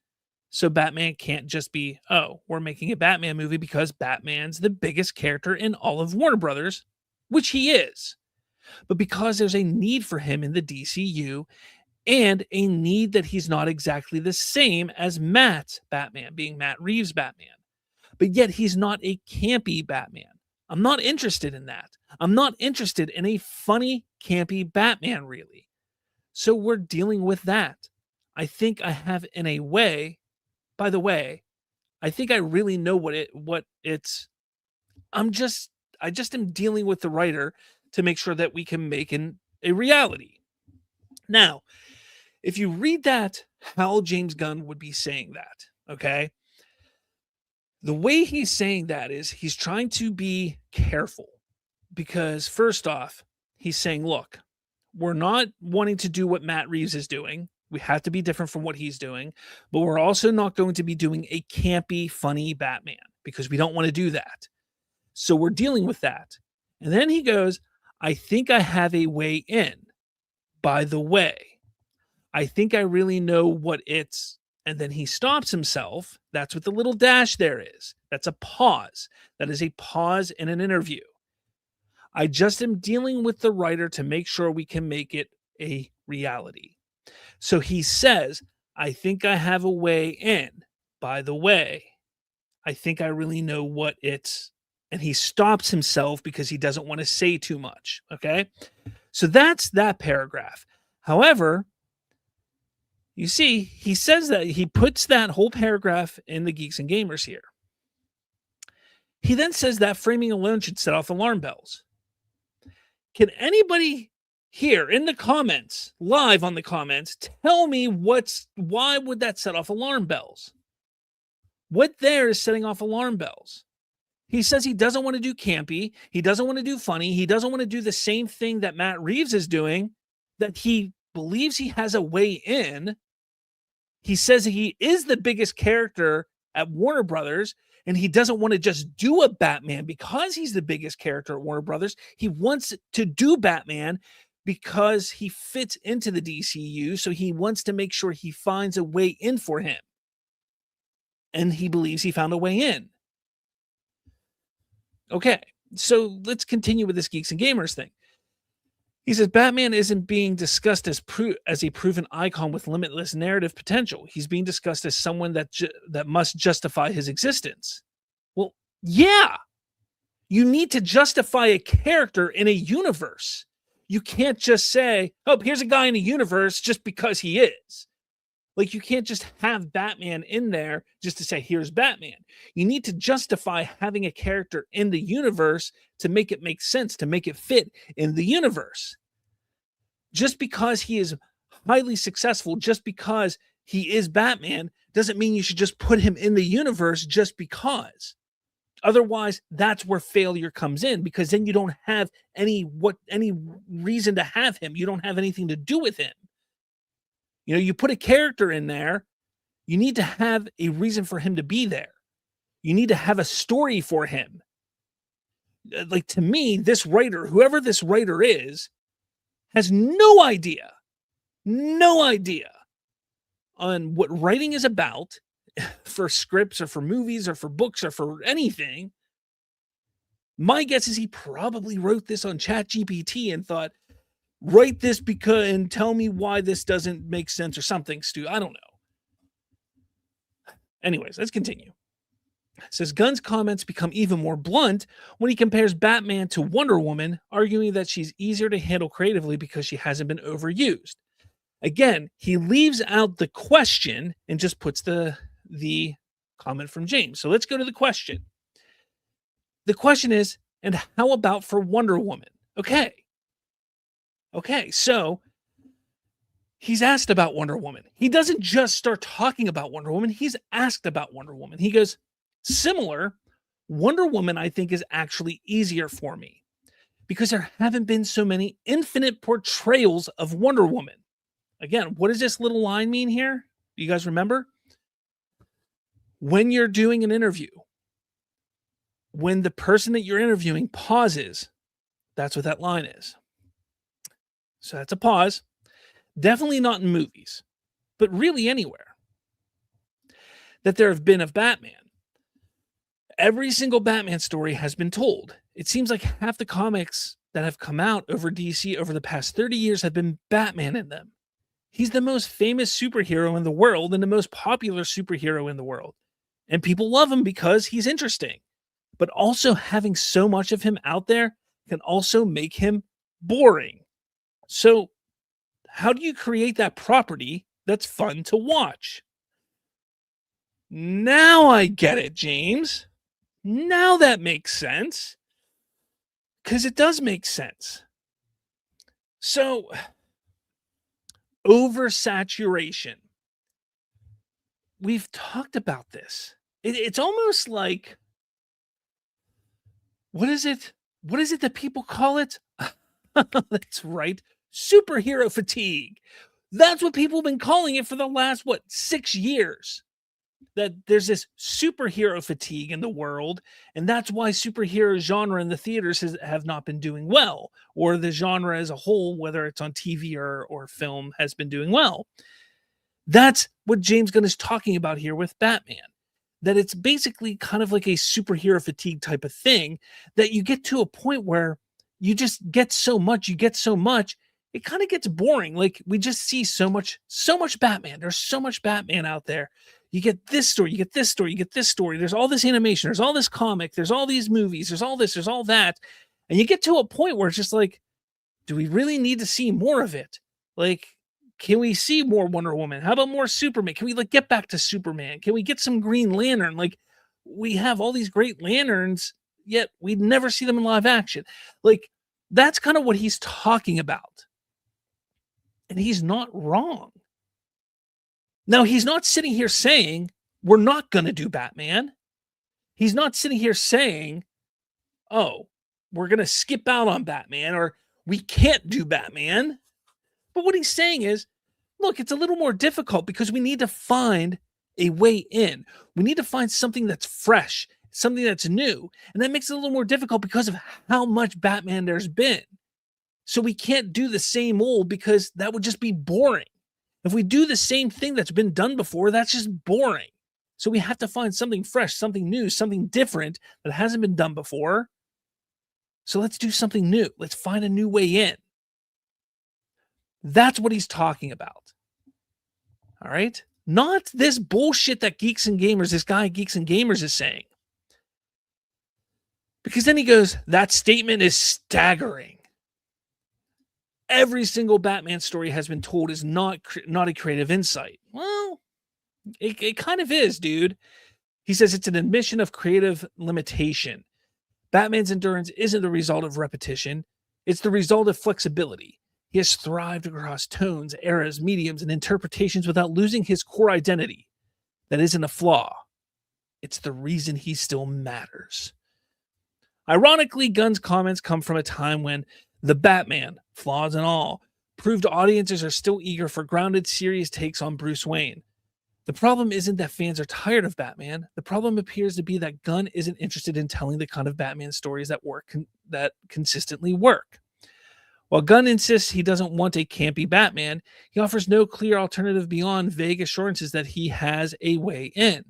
So Batman can't just be, oh, we're making a Batman movie because Batman's the biggest character in all of Warner Brothers, which he is. But because there's a need for him in the DCU and a need that he's not exactly the same as Matt's Batman, being Matt Reeves' Batman. But yet he's not a campy Batman. I'm not interested in that. I'm not interested in a funny, campy Batman, really. So we're dealing with that. I think I have, in a way, by the way, I think I really know what it's. I just am dealing with the writer to make sure that we can make a reality. Now, if you read that, how James Gunn would be saying that, okay? The way he's saying that is he's trying to be careful because first off, he's saying, look, we're not wanting to do what Matt Reeves is doing. We have to be different from what he's doing, but we're also not going to be doing a campy, funny Batman because we don't want to do that. So we're dealing with that. And then he goes, I think I have a way in. By the way, I think I really know what it's. And then he stops himself. That's what the little dash there is. That's a pause. That is a pause in an interview. I just am dealing with the writer to make sure we can make it a reality. So he says, I think I have a way in. By the way, I think I really know what it's. And he stops himself because he doesn't want to say too much. Okay. So that's that paragraph. However, you see, he says that he puts that whole paragraph in the Geeks and Gamers here. He then says that framing alone should set off alarm bells. Can anybody here in the comments, live on the comments, tell me why would that set off alarm bells? What there is setting off alarm bells? He says he doesn't want to do campy. He doesn't want to do funny. He doesn't want to do the same thing that Matt Reeves is doing, that he believes he has a way in. He says he is the biggest character at Warner Brothers, and he doesn't want to just do a Batman because he's the biggest character at Warner Brothers. He wants to do Batman because he fits into the DCU, so he wants to make sure he finds a way in for him. And he believes he found a way in. Okay, so let's continue with this Geeks and Gamers thing. He says Batman isn't being discussed as a proven icon with limitless narrative potential. He's being discussed as someone that must justify his existence. Well, yeah. You need to justify a character in a universe. You can't just say, oh, here's a guy in a universe just because he is. Like, you can't just have Batman in there just to say, here's Batman. You need to justify having a character in the universe to make it make sense, to make it fit in the universe. Just because he is highly successful, just because he is Batman, doesn't mean you should just put him in the universe just because. Otherwise, that's where failure comes in, because then you don't have any reason to have him. You don't have anything to do with him. You know, you put a character in there, you need to have a reason for him to be there. You need to have a story for him. like, to me, this writer, whoever this writer is, has no idea on what writing is about for scripts or for movies or for books or for anything. My guess is he probably wrote this on ChatGPT and thought, write this because and tell me why this doesn't make sense or something, Stu. I don't know. Anyways, let's continue. It says Gunn's comments become even more blunt when he compares Batman to Wonder Woman, arguing that she's easier to handle creatively because she hasn't been overused. Again, he leaves out the question and just puts the comment from James. So let's go to the question. The question is, and how about for Wonder Woman? Okay, so he's asked about Wonder Woman. He doesn't just start talking about Wonder Woman. He's asked about Wonder Woman. He goes, similar, Wonder Woman, I think, is actually easier for me because there haven't been so many infinite portrayals of Wonder Woman. Again, what does this little line mean here? Do you guys remember? When you're doing an interview, when the person that you're interviewing pauses, that's what that line is. So that's a pause. Definitely not in movies, but really anywhere that there have been of Batman. Every single Batman story has been told. It seems like half the comics that have come out over DC over the past 30 years have been Batman in them. He's the most famous superhero in the world and the most popular superhero in the world. And people love him because he's interesting. But also having so much of him out there can also make him boring. So how do you create that property that's fun to watch? Now I get it, James. Now that makes sense. Because it does make sense. So, oversaturation. We've talked about this. It's almost like, what is it? What is it that people call it? That's right. Superhero fatigue. That's what people have been calling it for the last, 6 years. That there's this superhero fatigue in the world, and that's why superhero genre in the theaters have not been doing well, or the genre as a whole, whether it's on TV or film, has been doing well. That's what James Gunn is talking about here with Batman. That it's basically kind of like a superhero fatigue type of thing, that you get to a point where you just get so much, it kind of gets boring. Like, we just see so much Batman. There's so much Batman out there. You get this story, you get this story, you get this story. There's all this animation, there's all this comic, there's all these movies, there's all this, there's all that. And you get to a point where it's just like, do we really need to see more of it? Like, can we see more Wonder Woman? How about more Superman? Can we get back to Superman? Can we get some Green Lantern? Like, we have all these great lanterns, yet we never see them in live action. Like, that's kind of what he's talking about. And he's not wrong. Now, he's not sitting here saying, we're not going to do Batman. He's not sitting here saying, oh, we're going to skip out on Batman, or we can't do Batman. But what he's saying is, look, it's a little more difficult because we need to find a way in. We need to find something that's fresh, something that's new. And that makes it a little more difficult because of how much Batman there's been. So we can't do the same old because that would just be boring. If we do the same thing that's been done before, that's just boring. So we have to find something fresh, something new, something different that hasn't been done before. So let's do something new. Let's find a new way in. That's what he's talking about. All right? Not this bullshit that this guy Geeks and Gamers is saying. Because then he goes, that statement is staggering. Every single Batman story has been told is not a creative insight. Well, it kind of is, dude. He says it's an admission of creative limitation. Batman's endurance isn't the result of repetition. It's the result of flexibility. He has thrived across tones, eras, mediums, and interpretations without losing his core identity. That isn't a flaw. It's the reason he still matters. Ironically, Gunn's comments come from a time when the Batman, flaws and all, proved audiences are still eager for grounded, serious takes on Bruce Wayne. The problem isn't that fans are tired of Batman. The problem appears to be that Gunn isn't interested in telling the kind of Batman stories that that consistently work. While Gunn insists he doesn't want a campy Batman, he offers no clear alternative beyond vague assurances that he has a way in.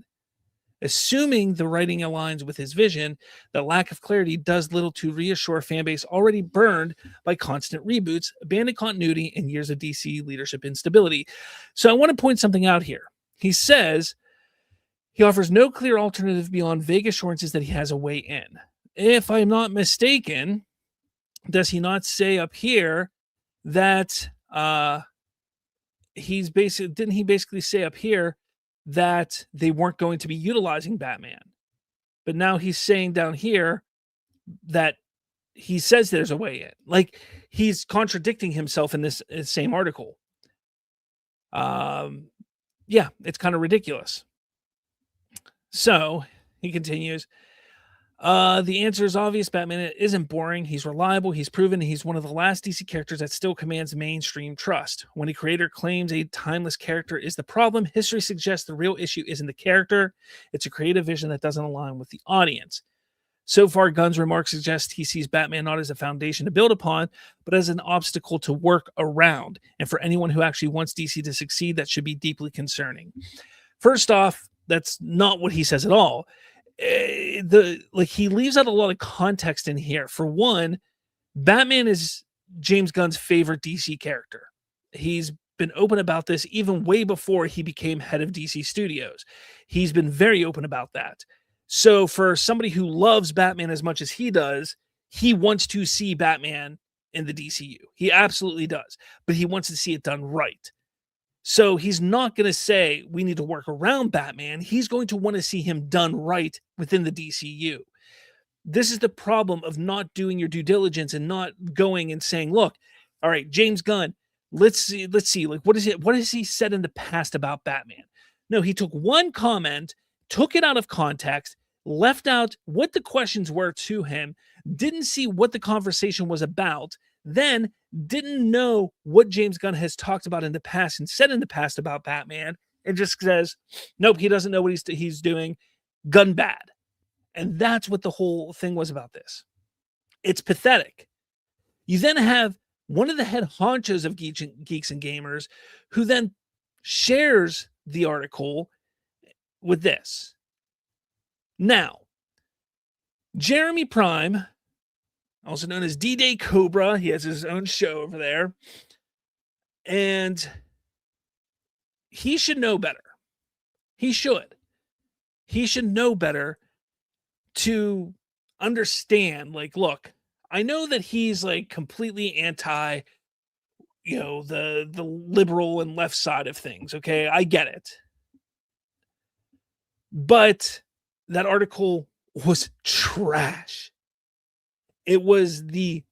Assuming the writing aligns with his vision, the lack of clarity does little to reassure a fanbase already burned by constant reboots, abandoned continuity, and years of DC leadership instability. So I want to point something out here. He says he offers no clear alternative beyond vague assurances that he has a way in. If I'm not mistaken, does he not say up here that didn't he basically say up here that they weren't going to be utilizing Batman? But now he's saying down here that he says there's a way in. Like, he's contradicting himself in this same article. Yeah, it's kind of ridiculous. So he continues. The answer is obvious. Batman isn't boring. He's reliable. He's proven. He's one of the last DC characters that still commands mainstream trust. When a creator claims a timeless character is the problem, history suggests the real issue isn't the character. It's a creative vision that doesn't align with the audience. So far, Gunn's remarks suggest he sees Batman not as a foundation to build upon, but as an obstacle to work around. And for anyone who actually wants DC to succeed, that should be deeply concerning. First off, that's not what he says at all. He leaves out a lot of context in here. For one, Batman is James Gunn's favorite DC character. He's been open about this even way before he became head of DC Studios. He's been very open about that. So for somebody who loves Batman as much as he does, he wants to see Batman in the DCU. He absolutely does. But he wants to see it done right. So he's not going to say we need to work around Batman. He's going to want to see him done right within the DCU. This is the problem of not doing your due diligence and not going and saying, look, all right, James Gunn, let's see, like, what has he said in the past about Batman? No, he took one comment, took it out of context, left out what the questions were to him, didn't see what the conversation was about, then didn't know what James Gunn has talked about in the past and said in the past about Batman, and just says, nope, he doesn't know what he's doing. Gunn bad. And that's what the whole thing was about this. It's pathetic. You then have one of the head honchos of Geeks and Gamers who then shares the article with this. Now, Jeremy Prime, also known as D-Day Cobra, he has his own show over there, and he should know better. He should know better to understand, like, look, I know that he's like completely anti, the liberal and left side of things. Okay, I get it. But that article was trash. It was the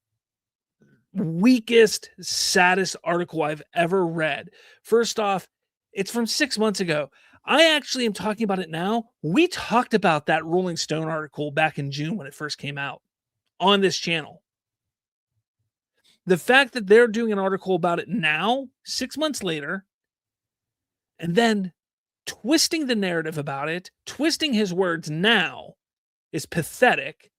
weakest, saddest article I've ever read. First off, it's from 6 months ago. I actually am talking about it now. We talked about that Rolling Stone article back in June when it first came out on this channel. The fact that they're doing an article about it now, 6 months later, and then twisting the narrative about it, twisting his words now, is pathetic.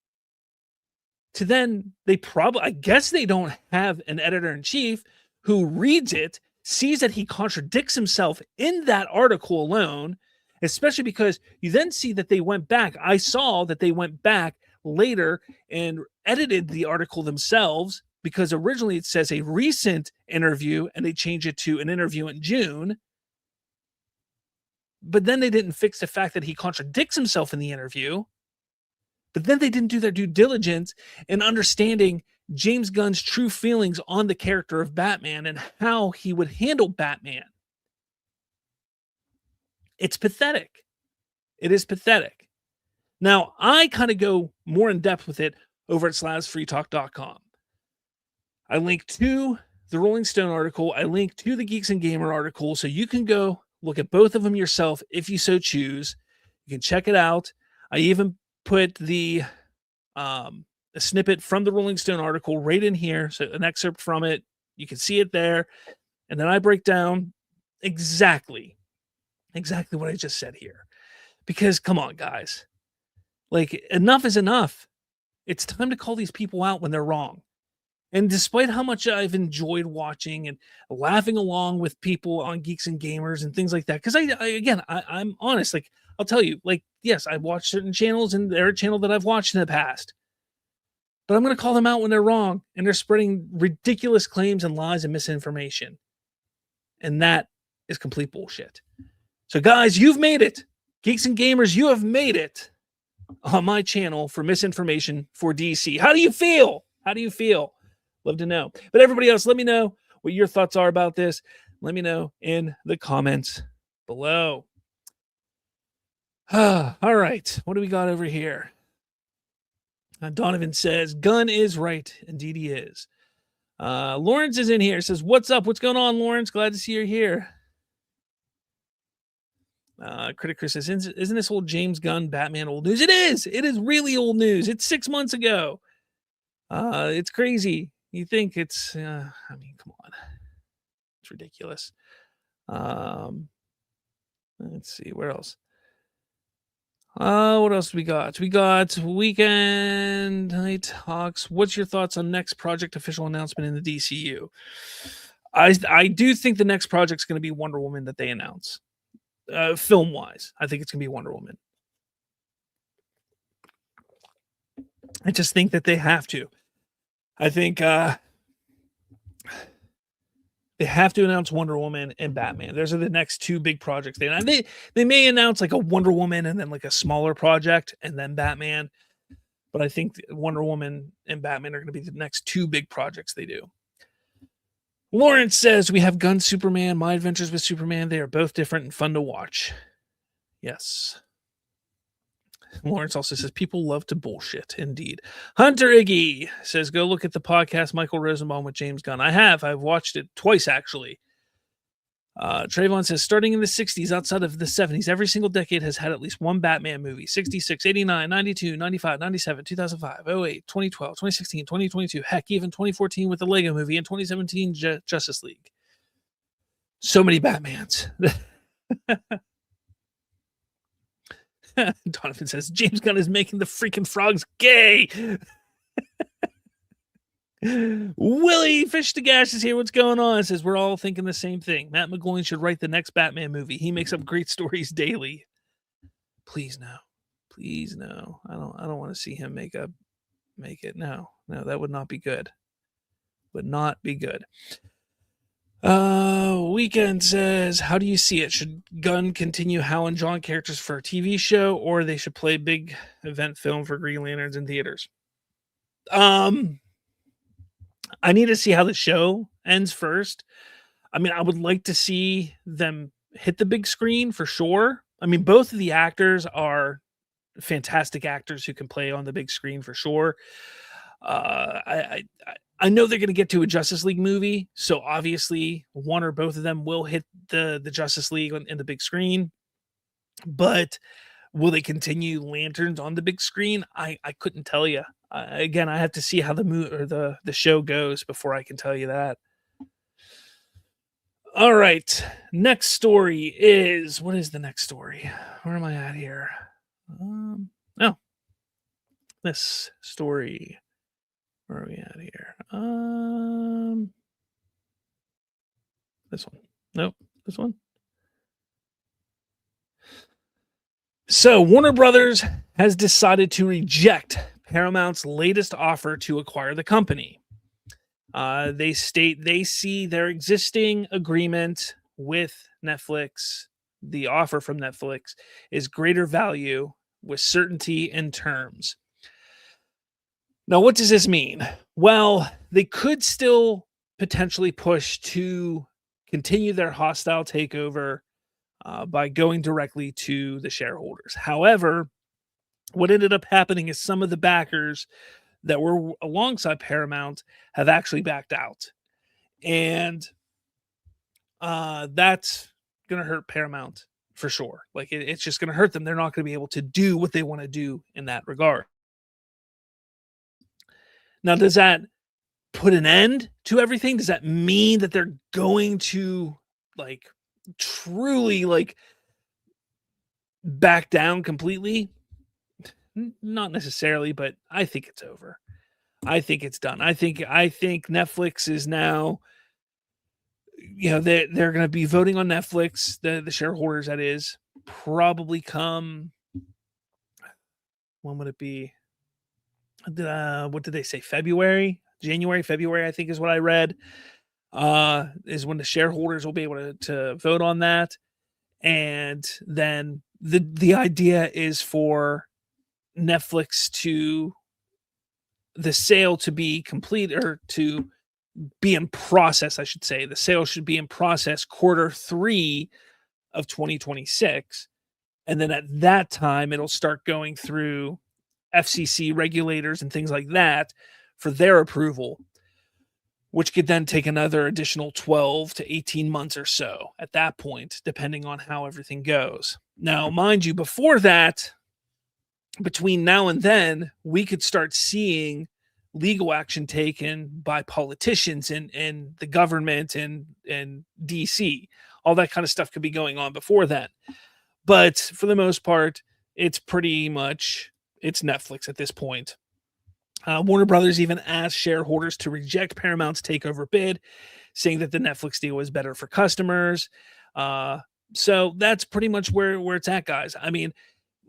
To then, I guess they don't have an editor-in-chief who reads it, sees that he contradicts himself in that article alone, especially because you then see that they went back. I saw that they went back later and edited the article themselves, because originally it says a recent interview and they changed it to an interview in June. But then they didn't fix the fact that he contradicts himself in the interview. But then they didn't do their due diligence in understanding James Gunn's true feelings on the character of Batman and how he would handle Batman. It's pathetic. It is pathetic. Now, I kind of go more in depth with it over at SlavsFreeTalk.com. I link to the Rolling Stone article. I link to the Geeks and Gamer article, so you can go look at both of them yourself if you so choose. You can check it out. I even put a snippet from the Rolling Stone article right in here, so an excerpt from it. You can see it there. And then I break down exactly exactly what I just said here. Because come on, guys. Like, enough is enough. It's time to call these people out when they're wrong. And despite how much I've enjoyed watching and laughing along with people on Geeks and Gamers and things like that, because I'm honest. Like, I'll tell you, like, yes, I watch certain channels, and they're a channel that I've watched in the past. But I'm going to call them out when they're wrong and they're spreading ridiculous claims and lies and misinformation. And that is complete bullshit. So, guys, you've made it. Geeks and Gamers, you have made it on my channel for misinformation for DC. How do you feel? How do you feel? Love to know. But everybody else, let me know what your thoughts are about this. Let me know in the comments below. All right. What do we got over here? Donovan says, Gunn is right. Indeed he is. Lawrence is in here. Says, what's up? What's going on, Lawrence? Glad to see you're here. Critic Chris says, isn't this old James Gunn Batman old news? It is. It is really old news. It's 6 months ago. It's crazy. You think it's, I mean, come on. It's ridiculous. Let's see. Where else? What else we got? We got Weekend Night Hawks. What's your thoughts on next project official announcement in the DCU? I do think the next project's going to be Wonder Woman that they announce. Film wise, I think it's going to be Wonder Woman. I just think that they have to. I think they have to announce Wonder Woman and Batman. Those are the next two big projects. They may announce like a Wonder Woman and then like a smaller project and then Batman. But I think Wonder Woman and Batman are going to be the next two big projects they do. Lawrence says, we have Gunn Superman, My Adventures with Superman. They are both different and fun to watch. Yes. Lawrence also says, people love to bullshit. Indeed. Hunter Iggy says, go look at the podcast Michael Rosenbaum with James Gunn. I've watched it twice, actually. Trayvon says, starting in the 60s, outside of the 70s, every single decade has had at least one Batman movie. 66, 89, 92, 95, 97, 2005, 08, 2012, 2016, 2022. Heck, even 2014 with the Lego movie and 2017 Justice League. So many Batmans. Donovan says, James Gunn is making the freaking frogs gay. Willie Fish to Gash is here. What's going on? Says we're all thinking the same thing. Matt McGowan should write the next Batman movie. He makes up great stories daily. Please no. Please no. I don't want to see him make it. No, that would not be good. Would not be good. Weekend says, how do you see it? Should Gunn continue Hal and John characters for a TV show, or they should play big event film for Green Lanterns in theaters? I need to see how the show ends first. I mean, I would like to see them hit the big screen for sure. I mean, both of the actors are fantastic actors who can play on the big screen for sure. I know they're going to get to a Justice League movie, so obviously one or both of them will hit the Justice League in the big screen. But will they continue Lanterns on the big screen? I couldn't tell you. Again, I have to see how the show goes before I can tell you that. All right. Next story is, what is the next story? Where am I at here? This story. Where are we at here? This one. Nope. This one. So Warner Brothers has decided to reject Paramount's latest offer to acquire the company. They state they see their existing agreement with Netflix, the offer from Netflix, is greater value with certainty and terms. Now, what does this mean? Well, they could still potentially push to continue their hostile takeover by going directly to the shareholders. However, what ended up happening is some of the backers that were alongside Paramount have actually backed out. And that's going to hurt Paramount for sure. Like it's just going to hurt them. They're not going to be able to do what they want to do in that regard. Now, does that put an end to everything? Does that mean that they're going to like truly like back down completely. Not necessarily, but I think it's over. I think it's done. I think Netflix is now, they're going to be voting on Netflix, the shareholders, that is, probably come, when would it be? What did they say? January, February, I think is what I read, is when the shareholders will be able to vote on that. And then the idea is for Netflix the sale to be complete, or to be in process, I should say. The sale should be in process Q3 of 2026. And then at that time, it'll start going through FCC regulators and things like that for their approval, which could then take another additional 12 to 18 months or so at that point, depending on how everything goes. Now, mind you, before that, between now and then, we could start seeing legal action taken by politicians in the government and DC. All that kind of stuff could be going on before then. But for the most part, it's pretty much, it's Netflix at this point. Warner Brothers even asked shareholders to reject Paramount's takeover bid, saying that the Netflix deal was better for customers. So that's pretty much where it's at, guys. I mean,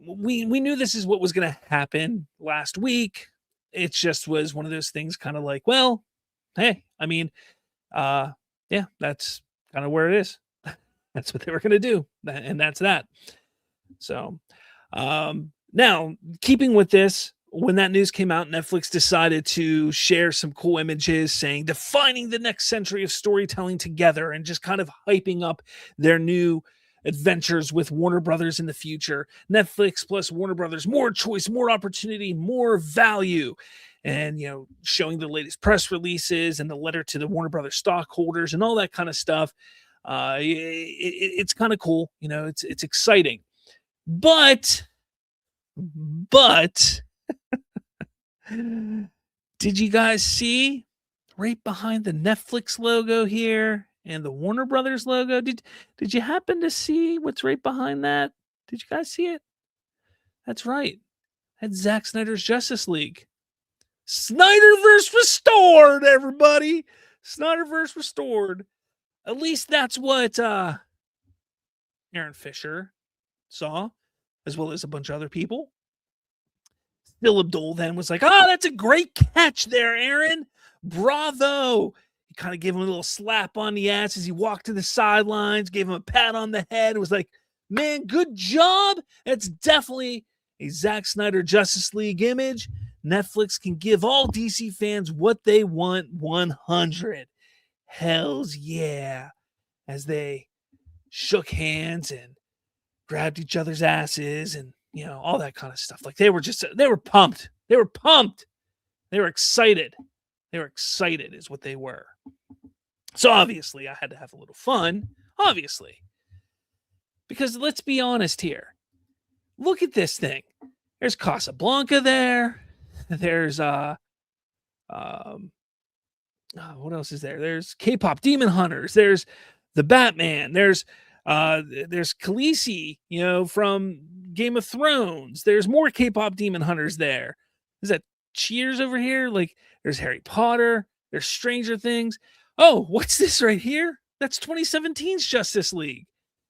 we knew this is what was going to happen last week. It just was one of those things, kind of like, well, hey, I mean, yeah, that's kind of where it is. That's what they were going to do. And that's that. So now, keeping with this, when that news came out, Netflix decided to share some cool images saying defining the next century of storytelling together, and just kind of hyping up their new adventures with Warner Brothers in the future. Netflix plus Warner Brothers, more choice, more opportunity, more value. And, showing the latest press releases and the letter to the Warner Brothers stockholders and all that kind of stuff. It's kind of cool. It's exciting. But did you guys see right behind the Netflix logo here and the Warner Brothers logo? Did you happen to see what's right behind that? Did you guys see it? That's right. That's Zack Snyder's Justice League. SnyderVerse restored, everybody. SnyderVerse restored. At least that's what Aaron Fisher saw, as well as a bunch of other people. Still Abdul then was like, oh, that's a great catch there, Aaron. Bravo. He kind of gave him a little slap on the ass as he walked to the sidelines, gave him a pat on the head. It was like, man, good job. That's definitely a Zack Snyder Justice League image. Netflix can give all DC fans what they want 100. Hells yeah. As they shook hands and grabbed each other's asses and, all that kind of stuff. Like they were pumped. They were pumped. They were excited. They were excited is what they were. So obviously I had to have a little fun, obviously. Because let's be honest here. Look at this thing. There's Casablanca there. There's what else is there? There's K-pop Demon Hunters. There's the Batman. There's Khaleesi, from Game of Thrones. There's more K-pop Demon Hunters there. Is that Cheers over here? Like, there's Harry Potter. There's Stranger Things. Oh, what's this right here? That's 2017's Justice League.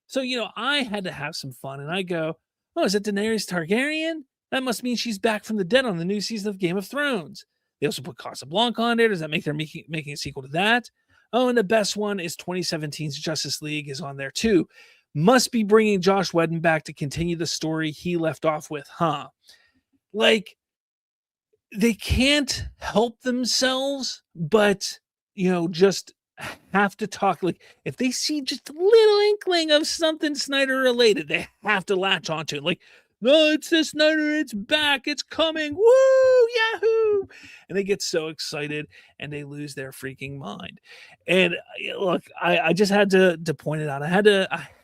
So, I had to have some fun, and I go, oh, is it Daenerys Targaryen? That must mean she's back from the dead on the new season of Game of Thrones. They also put Casablanca on there. Does that make they're making a sequel to that? Oh, and the best one is 2017's Justice League is on there too. Must be bringing Josh Whedon back to continue the story he left off with, huh? Like, they can't help themselves, but, just have to talk. Like, if they see just a little inkling of something Snyder related, they have to latch onto it. Like, no, it's this Snyder, it's back, it's coming, woo, yahoo! And they get so excited and they lose their freaking mind. And look, I just had to point it out. I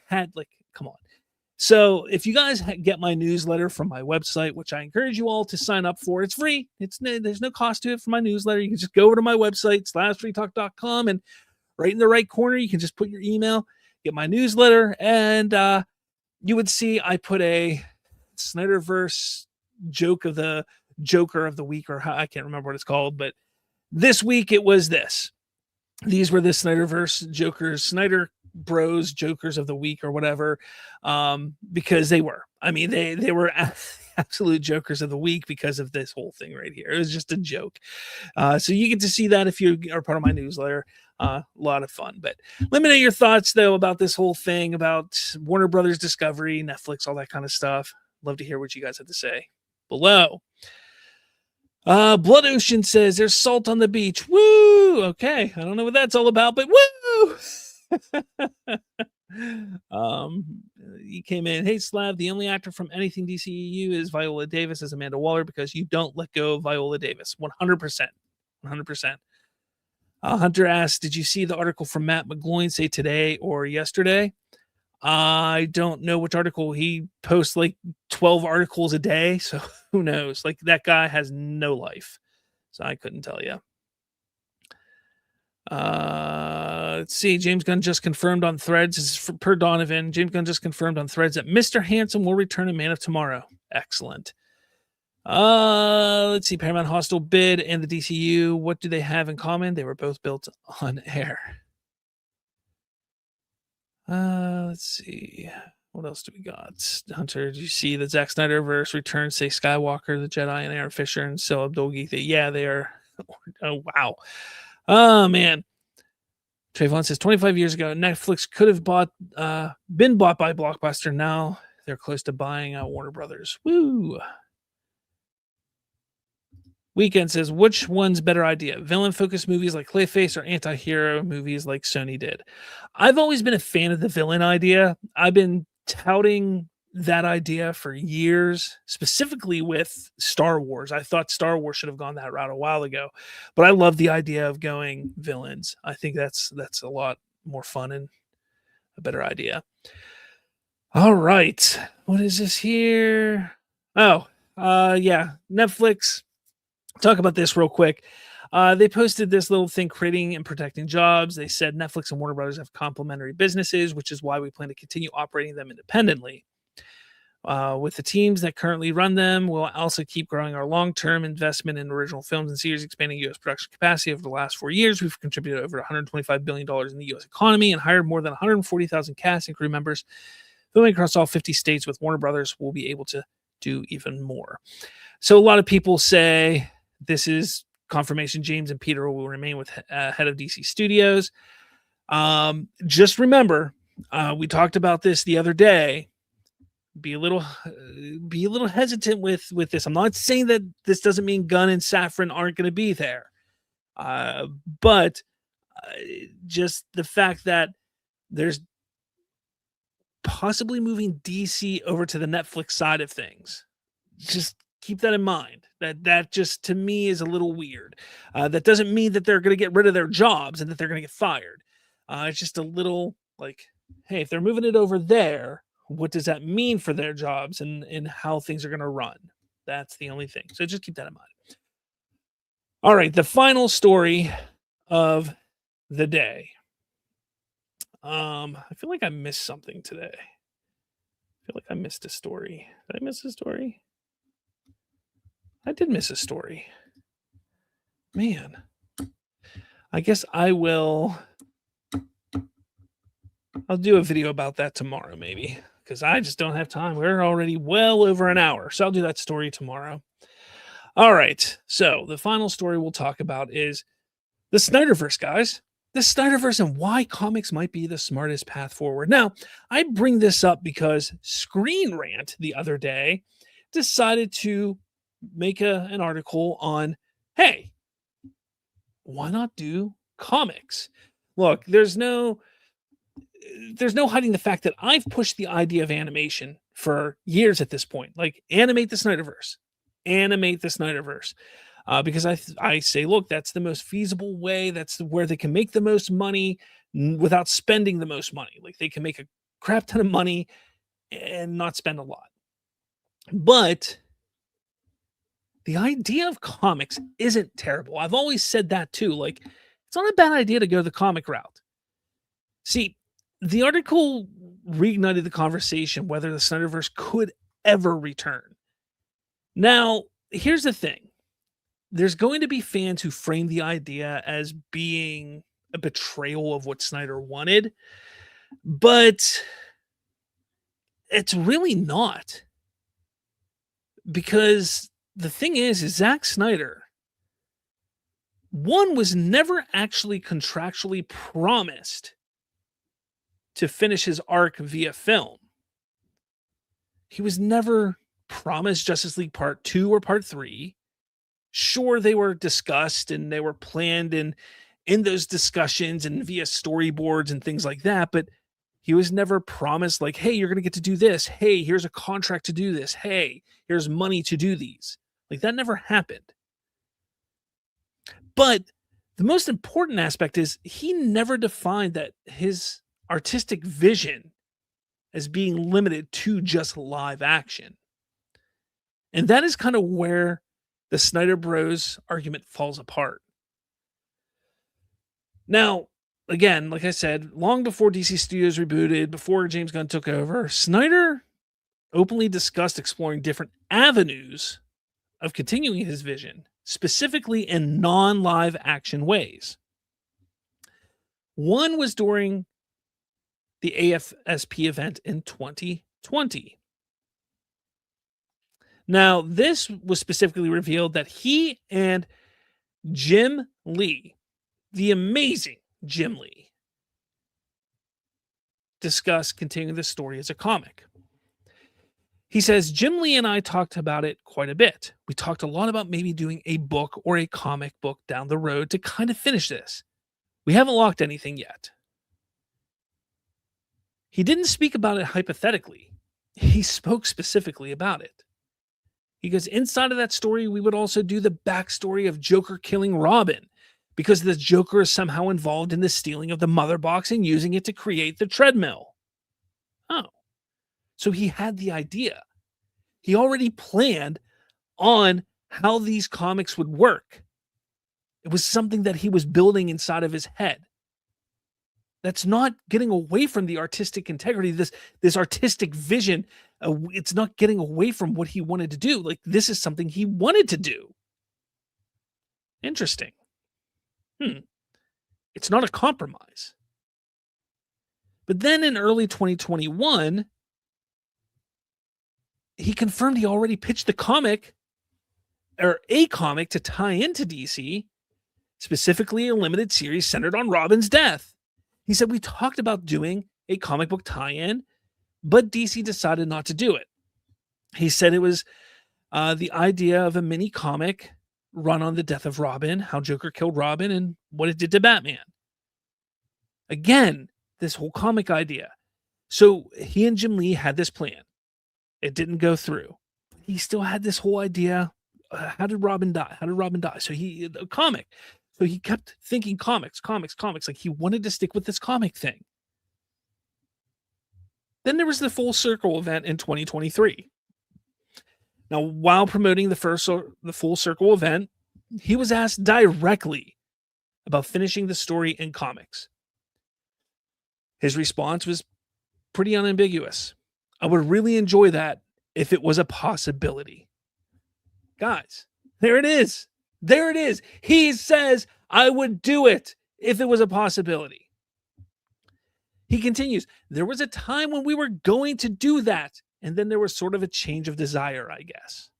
had come on. So if you guys get my newsletter from my website, which I encourage you all to sign up for, it's free. There's no cost to it for my newsletter. You can just go over to my website, /freetalk.com, and right in the right corner, you can just put your email, get my newsletter, and you would see I put a SnyderVerse joke of the Joker of the week, or I can't remember what it's called, but this week it was this. These were the SnyderVerse Jokers, Snyder Bros Jokers of the week, or whatever, because they were. I mean, they were absolute Jokers of the week because of this whole thing right here. It was just a joke. So you get to see that if you are part of my newsletter. A lot of fun. But let me know your thoughts, though, about this whole thing, about Warner Brothers Discovery, Netflix, all that kind of stuff. Love to hear what you guys have to say below. Blood Ocean says there's salt on the beach. Woo! Okay, I don't know what that's all about, but woo! He came in. Hey, Slav, the only actor from anything DCEU is Viola Davis as Amanda Waller because you don't let go of Viola Davis. 100%. 100%. Hunter asks, did you see the article from Matt McGloin say today or yesterday? I don't know which article. He posts like 12 articles a day, so who knows? Like, that guy has no life, so I couldn't tell you. Let's see. James Gunn just confirmed on Threads. This is per Donovan. James Gunn just confirmed on Threads that Mr. Handsome will return in Man of Tomorrow. Excellent. Let's see. Paramount Hostel bid and the DCU. What do they have in common? They were both built on air. Let's see. What else do we got? Hunter, did you see the Zack Snyderverse returns? Say Skywalker, the Jedi, and Aaron Fisher, and so Abdul-Geek. Yeah, they are. Oh, wow. Oh, man. Trayvon says 25 years ago, Netflix could have been bought by Blockbuster. Now they're close to buying out Warner Brothers. Woo. Weekend says, which one's better idea? Villain-focused movies like Clayface or anti-hero movies like Sony did? I've always been a fan of the villain idea. I've been touting that idea for years, specifically with Star Wars. I thought Star Wars should have gone that route a while ago, but I love the idea of going villains. I think that's a lot more fun and a better idea. All right. What is this here? Oh, yeah. Netflix. Talk about this real quick. They posted this little thing, creating and protecting jobs. They said Netflix and Warner Brothers have complementary businesses, which is why we plan to continue operating them independently. With the teams that currently run them, we'll also keep growing our long-term investment in original films and series, expanding U.S. production capacity. Over the last 4 years, we've contributed over $125 billion in the U.S. economy and hired more than 140,000 cast and crew members. Filming across all 50 states with Warner Brothers, we'll be able to do even more. So a lot of people say this is confirmation James and Peter will remain with head of DC Studios. Just remember, we talked about this the other day. Be a little hesitant with this. I'm not saying that this doesn't mean Gunn and Safran aren't going to be there, but just the fact that there's possibly moving DC over to the Netflix side of things. Just keep that in mind. That just, to me, is a little weird. That doesn't mean that they're going to get rid of their jobs and that they're going to get fired. It's just a little like, hey, if they're moving it over there, what does that mean for their jobs and how things are going to run? That's the only thing. So just keep that in mind. All right, the final story of the day. I feel like I missed something today. I feel like I missed a story. Did I miss a story? I did miss a story. Man. I guess I'll do a video about that tomorrow, maybe, because I just don't have time. We're already well over an hour, so I'll do that story tomorrow. All right, so the final story we'll talk about is the SnyderVerse, guys. The SnyderVerse and why comics might be the smartest path forward. Now, I bring this up because Screen Rant the other day decided to make an article on, hey, why not do comics? Look, there's no hiding the fact that I've pushed the idea of animation for years at this point. Like, animate the SnyderVerse. Because I say, look, that's the most feasible way. That's where they can make the most money without spending the most money. Like, they can make a crap ton of money and not spend a lot. But the idea of comics isn't terrible. I've always said that too. Like, it's not a bad idea to go the comic route. See, the article reignited the conversation whether the SnyderVerse could ever return. Now, here's the thing. There's going to be fans who frame the idea as being a betrayal of what Snyder wanted, but it's really not. Because the thing is Zack Snyder, one, was never actually contractually promised to finish his arc via film. He was never promised Justice League Part 2 or Part 3. Sure, they were discussed and they were planned in those discussions and via storyboards and things like that, but he was never promised, like, hey, you're going to get to do this. Hey, here's a contract to do this. Hey, here's money to do these. Like, that never happened. But the most important aspect is he never defined that his artistic vision as being limited to just live action. And that is kind of where the Snyder Bros argument falls apart. Now, again, like I said, long before DC Studios rebooted, before James Gunn took over, Snyder openly discussed exploring different avenues of continuing his vision, specifically in non-live action ways. One was during the AFSP event in 2020. Now, this was specifically revealed that he and Jim Lee, the amazing Jim Lee, discussed continuing the story as a comic. He says, Jim Lee and I talked about it quite a bit. We talked a lot about maybe doing a book or a comic book down the road to kind of finish this. We haven't locked anything yet. He didn't speak about it hypothetically. He spoke specifically about it. He goes, inside of that story, we would also do the backstory of Joker killing Robin, because the Joker is somehow involved in the stealing of the mother box and using it to create the treadmill. Oh, so he had the idea. He already planned on how these comics would work. It was something that he was building inside of his head. That's not getting away from the artistic integrity, this artistic vision. It's not getting away from what he wanted to do. Like, this is something he wanted to do. Interesting. It's not a compromise. But then in early 2021, he confirmed he already pitched the comic, or a comic, to tie into DC, specifically a limited series centered on Robin's death. He said, we talked about doing a comic book tie-in, but DC decided not to do it. He said it was the idea of a mini comic run on the death of Robin, how Joker killed Robin, and what it did to Batman. Again, this whole comic idea. So he and Jim Lee had this plan. It didn't go through. He still had this whole idea. How did Robin die? How did Robin die? So a comic. So he kept thinking comics. Like, he wanted to stick with this comic thing. Then there was the Full Circle event in 2023. Now, while promoting the Full Circle event, he was asked directly about finishing the story in comics. His response was pretty unambiguous. I would really enjoy that if it was a possibility. Guys, there it is. There it is. He says, I would do it if it was a possibility. He continues, there was a time when we were going to do that, and then there was sort of a change of desire, I guess.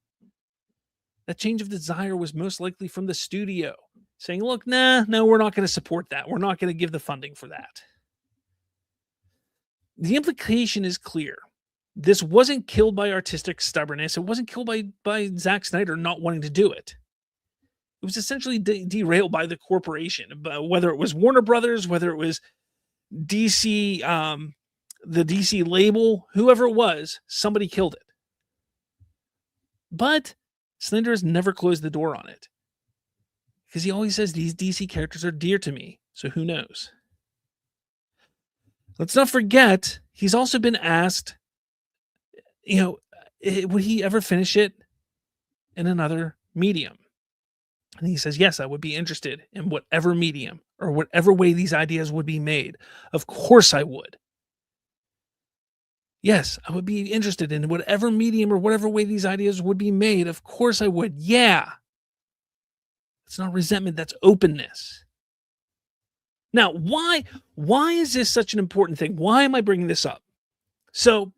That change of desire was most likely from the studio, saying, look, no, we're not going to support that. We're not going to give the funding for that. The implication is clear. This wasn't killed by artistic stubbornness. It wasn't killed by Zack Snyder not wanting to do it. It was essentially derailed by the corporation, whether it was Warner Brothers, whether it was DC, the DC label, whoever it was, somebody killed it. But Snyder has never closed the door on it, because he always says these DC characters are dear to me, so who knows? Let's not forget, he's also been asked, would he ever finish it in another medium? And he says, yes, I would be interested in whatever medium or whatever way these ideas would be made. Of course I would. Yes, I would be interested in whatever medium or whatever way these ideas would be made. Of course I would. Yeah. It's not resentment, that's openness. Now, why is this such an important thing? Why am I bringing this up? So,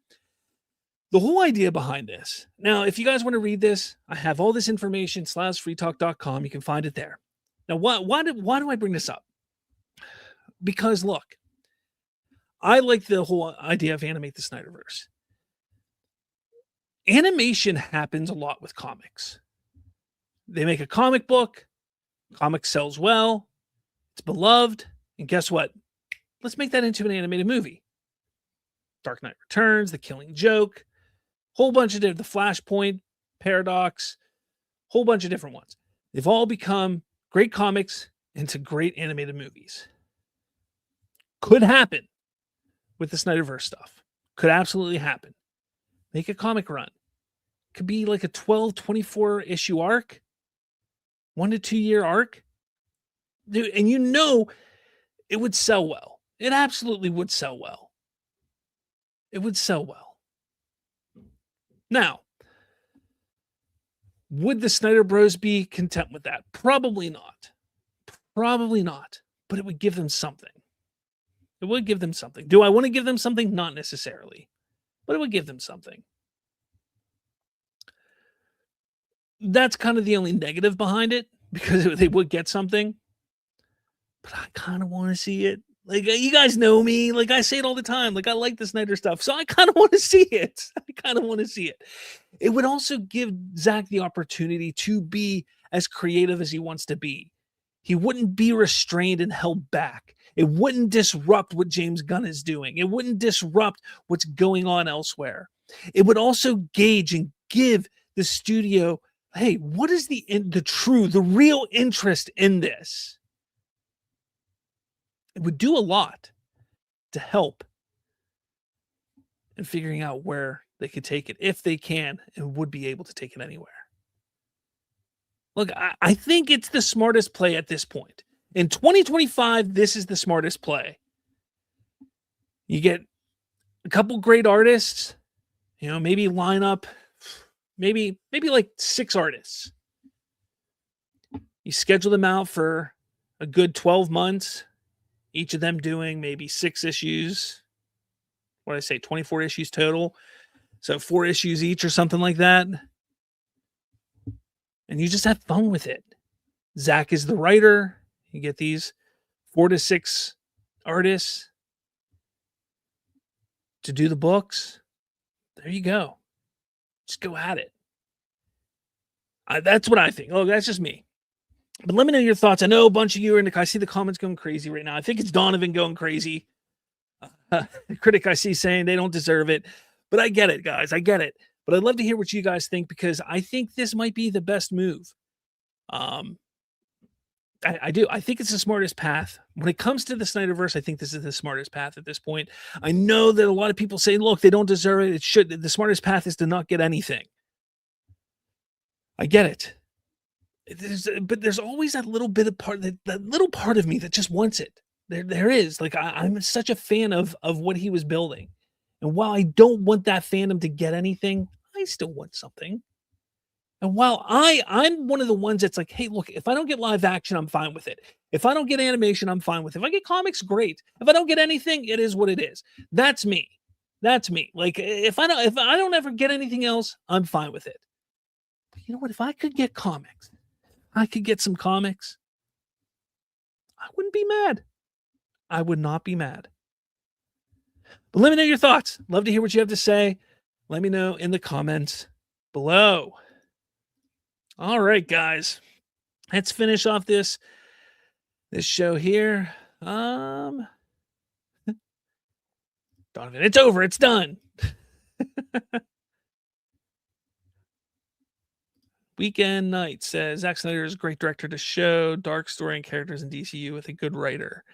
the whole idea behind this. Now, if you guys want to read this, I have all this information, slavsfreetalk.com. You can find it there. Now, why do I bring this up? Because look, I like the whole idea of animate the SnyderVerse. Animation happens a lot with comics. They make a comic book, comic sells well, it's beloved, and guess what? Let's make that into an animated movie. Dark Knight Returns, The Killing Joke, whole bunch of the Flashpoint, Paradox, whole bunch of different ones. They've all become great comics into great animated movies. Could happen with the SnyderVerse stuff. Could absolutely happen. Make a comic run. Could be like a 12, 24 issue arc. 1 to 2 year arc. Dude, and you know it would sell well. It absolutely would sell well. It would sell well. Now, would the Snyder Bros be content with that? Probably not. Probably not. But it would give them something. It would give them something. Do I want to give them something? Not necessarily. But it would give them something. That's kind of the only negative behind it, because they would get something. But I kind of want to see it. Like, you guys know me. Like, I say it all the time. Like, I like the Snyder stuff. So I kind of want to see it. I kind of want to see it. It would also give Zach the opportunity to be as creative as he wants to be. He wouldn't be restrained and held back. It wouldn't disrupt what James Gunn is doing. It wouldn't disrupt what's going on elsewhere. It would also gauge and give the studio, hey, what is the real interest in this? It would do a lot to help in figuring out where they could take it, if they can, and would be able to take it anywhere. Look, I think it's the smartest play at this point. In 2025, this is the smartest play. You get a couple great artists, maybe line up, maybe like 6 artists. You schedule them out for a good 12 months, each of them doing maybe 6 issues. What did I say? 24 issues total. So 4 issues each or something like that. And you just have fun with it. Zach is the writer. You get these 4 to 6 artists to do the books. There you go. Just go at it. That's what I think. Oh, that's just me. But let me know your thoughts. I know a bunch of you are in I see the comments going crazy right now. I think it's Donovan going crazy. Critic I see saying they don't deserve it. But I get it, guys. I get it. But I'd love to hear what you guys think, because I think this might be the best move. I do. I think it's the smartest path. When it comes to the SnyderVerse, I think this is the smartest path at this point. I know that a lot of people say, look, they don't deserve it. The smartest path is to not get anything. I get it. But there's always that little bit of that little part of me that just wants it. There is. Like, I'm such a fan of what he was building. And while I don't want that fandom to get anything, I still want something. And while I'm one of the ones that's like, hey, look, if I don't get live action, I'm fine with it. If I don't get animation, I'm fine with it. If I get comics, great. If I don't get anything, it is what it is. That's me. That's me. Like, if I don't ever get anything else, I'm fine with it. But you know what? If I could get comics, I could get some comics, I wouldn't be mad. I would not be mad. But let me know your thoughts. Love to hear what you have to say. Let me know in the comments below. All right, guys. Let's finish off this show here. Donovan, it's over. It's done. Weekend Night says Zack Snyder is a great director to show dark story and characters in DCU with a good writer.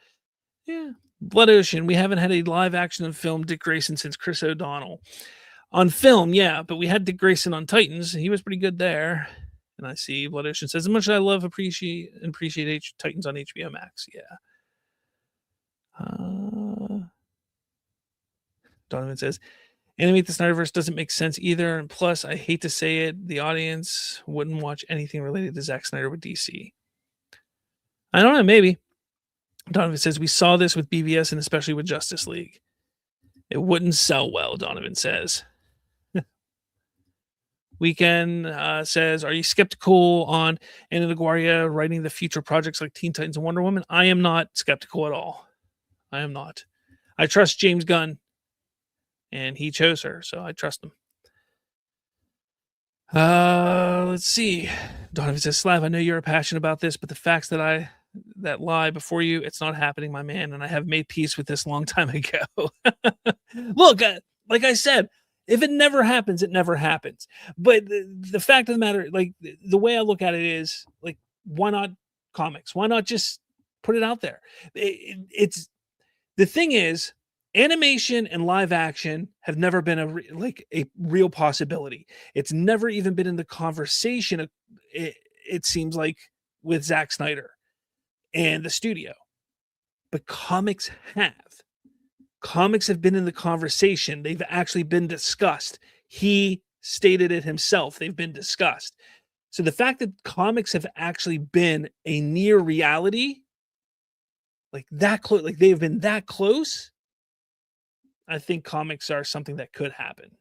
Yeah. Blood Ocean, we haven't had a live action film Dick Grayson since Chris O'Donnell. On film, yeah, but we had Dick Grayson on Titans. He was pretty good there. And I see Blood Ocean says, as much as I love appreciate Titans on HBO Max. Yeah. Donovan says, Animate the SnyderVerse doesn't make sense either. And plus, I hate to say it, the audience wouldn't watch anything related to Zack Snyder with DC. I don't know, maybe. Donovan says, we saw this with BVS and especially with Justice League. It wouldn't sell well, Donovan says. Weekend says, are you skeptical on Ana LaGuardia writing the future projects like Teen Titans and Wonder Woman? I am not skeptical at all. I am not. I trust James Gunn, and he chose her, so I trust him. Let's see. Donovan says, Slav, I know you're passionate about this, but the facts that lie before you, it's not happening, my man, and I have made peace with this long time ago. Look, like I said, if it never happens, it never happens. But the fact of the matter, like the way I look at it is, like, why not comics? Why not just put it out there? It's the thing is, animation and live action have never been a real possibility. It's never even been in the conversation. It seems like with Zack Snyder and the studio, but comics have. Comics have been in the conversation. They've actually been discussed. He stated it himself. They've been discussed. So the fact that comics have actually been a near reality, like that close, like they've been that close, I think comics are something that could happen.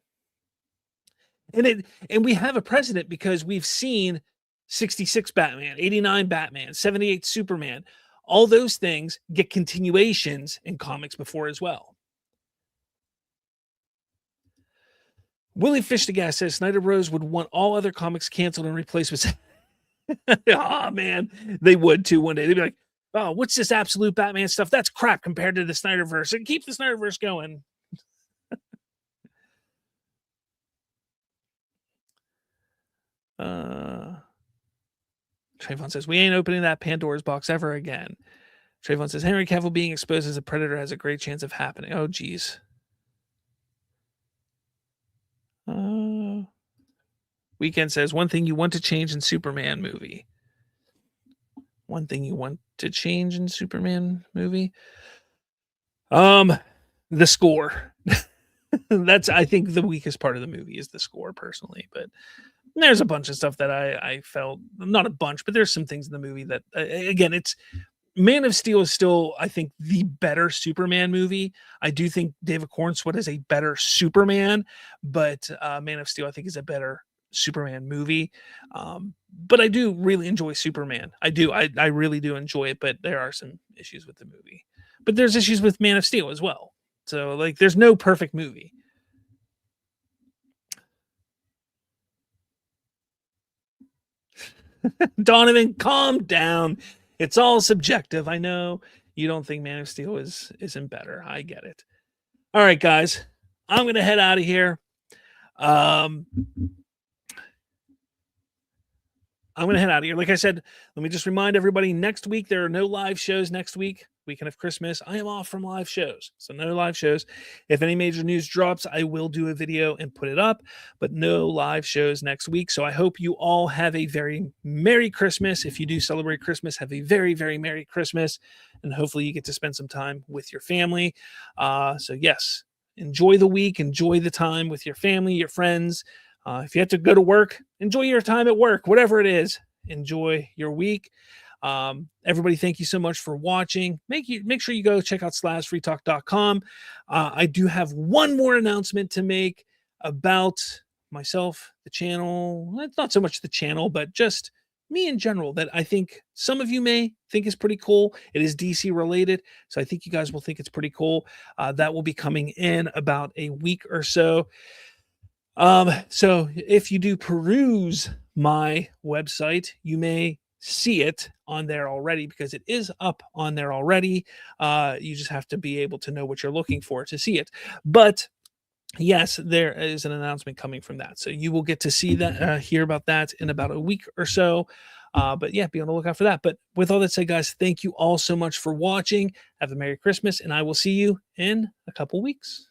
And we have a precedent because we've seen 66 Batman, 89 Batman, 78 Superman. All those things get continuations in comics before as well. Willie Fish the Gas says Snyder Bros would want all other comics canceled and replaced with. Oh man, they would too one day. They'd be like, "Oh, what's this absolute Batman stuff? That's crap compared to the SnyderVerse. And keep the SnyderVerse going." Trayvon says, we ain't opening that Pandora's box ever again. Trayvon says, Henry Cavill being exposed as a predator has a great chance of happening. Oh, geez. Weekend says, one thing you want to change in Superman movie. One thing you want to change in Superman movie? The score. That's, I think, the weakest part of the movie is the score, personally. But there's a bunch of stuff that I felt, not a bunch, but there's some things in the movie that, again, it's Man of Steel is still, I think, the better Superman movie. I do think David Cornsweet is a better Superman, but Man of Steel, I think, is a better Superman movie. But I do really enjoy Superman. I do. I really do enjoy it, but there are some issues with the movie. But there's issues with Man of Steel as well. So, like, there's no perfect movie. Donovan, calm down. It's all subjective. I know you don't think Man of Steel isn't better. I get it. All right, guys. I'm going to head out of here. I'm going to head out of here. Like I said, let me just remind everybody, next week, there are no live shows next week. Weekend of Christmas. I am off from live shows. So no live shows. If any major news drops, I will do a video and put it up, but no live shows next week. So I hope you all have a very Merry Christmas. If you do celebrate Christmas, have a very, very Merry Christmas. And hopefully you get to spend some time with your family. So yes, enjoy the week. Enjoy the time with your family, your friends. If you have to go to work, enjoy your time at work, whatever it is. Enjoy your week. Everybody, thank you so much for watching. Make sure you go check out slavsfreetalk.com. I do have one more announcement to make about myself, the channel. It's not so much the channel, but just me in general, that I think some of you may think is pretty cool. It is DC related, so I think you guys will think it's pretty cool. That will be coming in about a week or so. So if you do peruse my website, you may see it on there already, because it is up on there already. You just have to be able to know what you're looking for to see it. But yes, there is an announcement coming from that. So you will get to see that, hear about that in about a week or so. But yeah, be on the lookout for that. But with all that said, guys, thank you all so much for watching. Have a Merry Christmas, and I will see you in a couple weeks.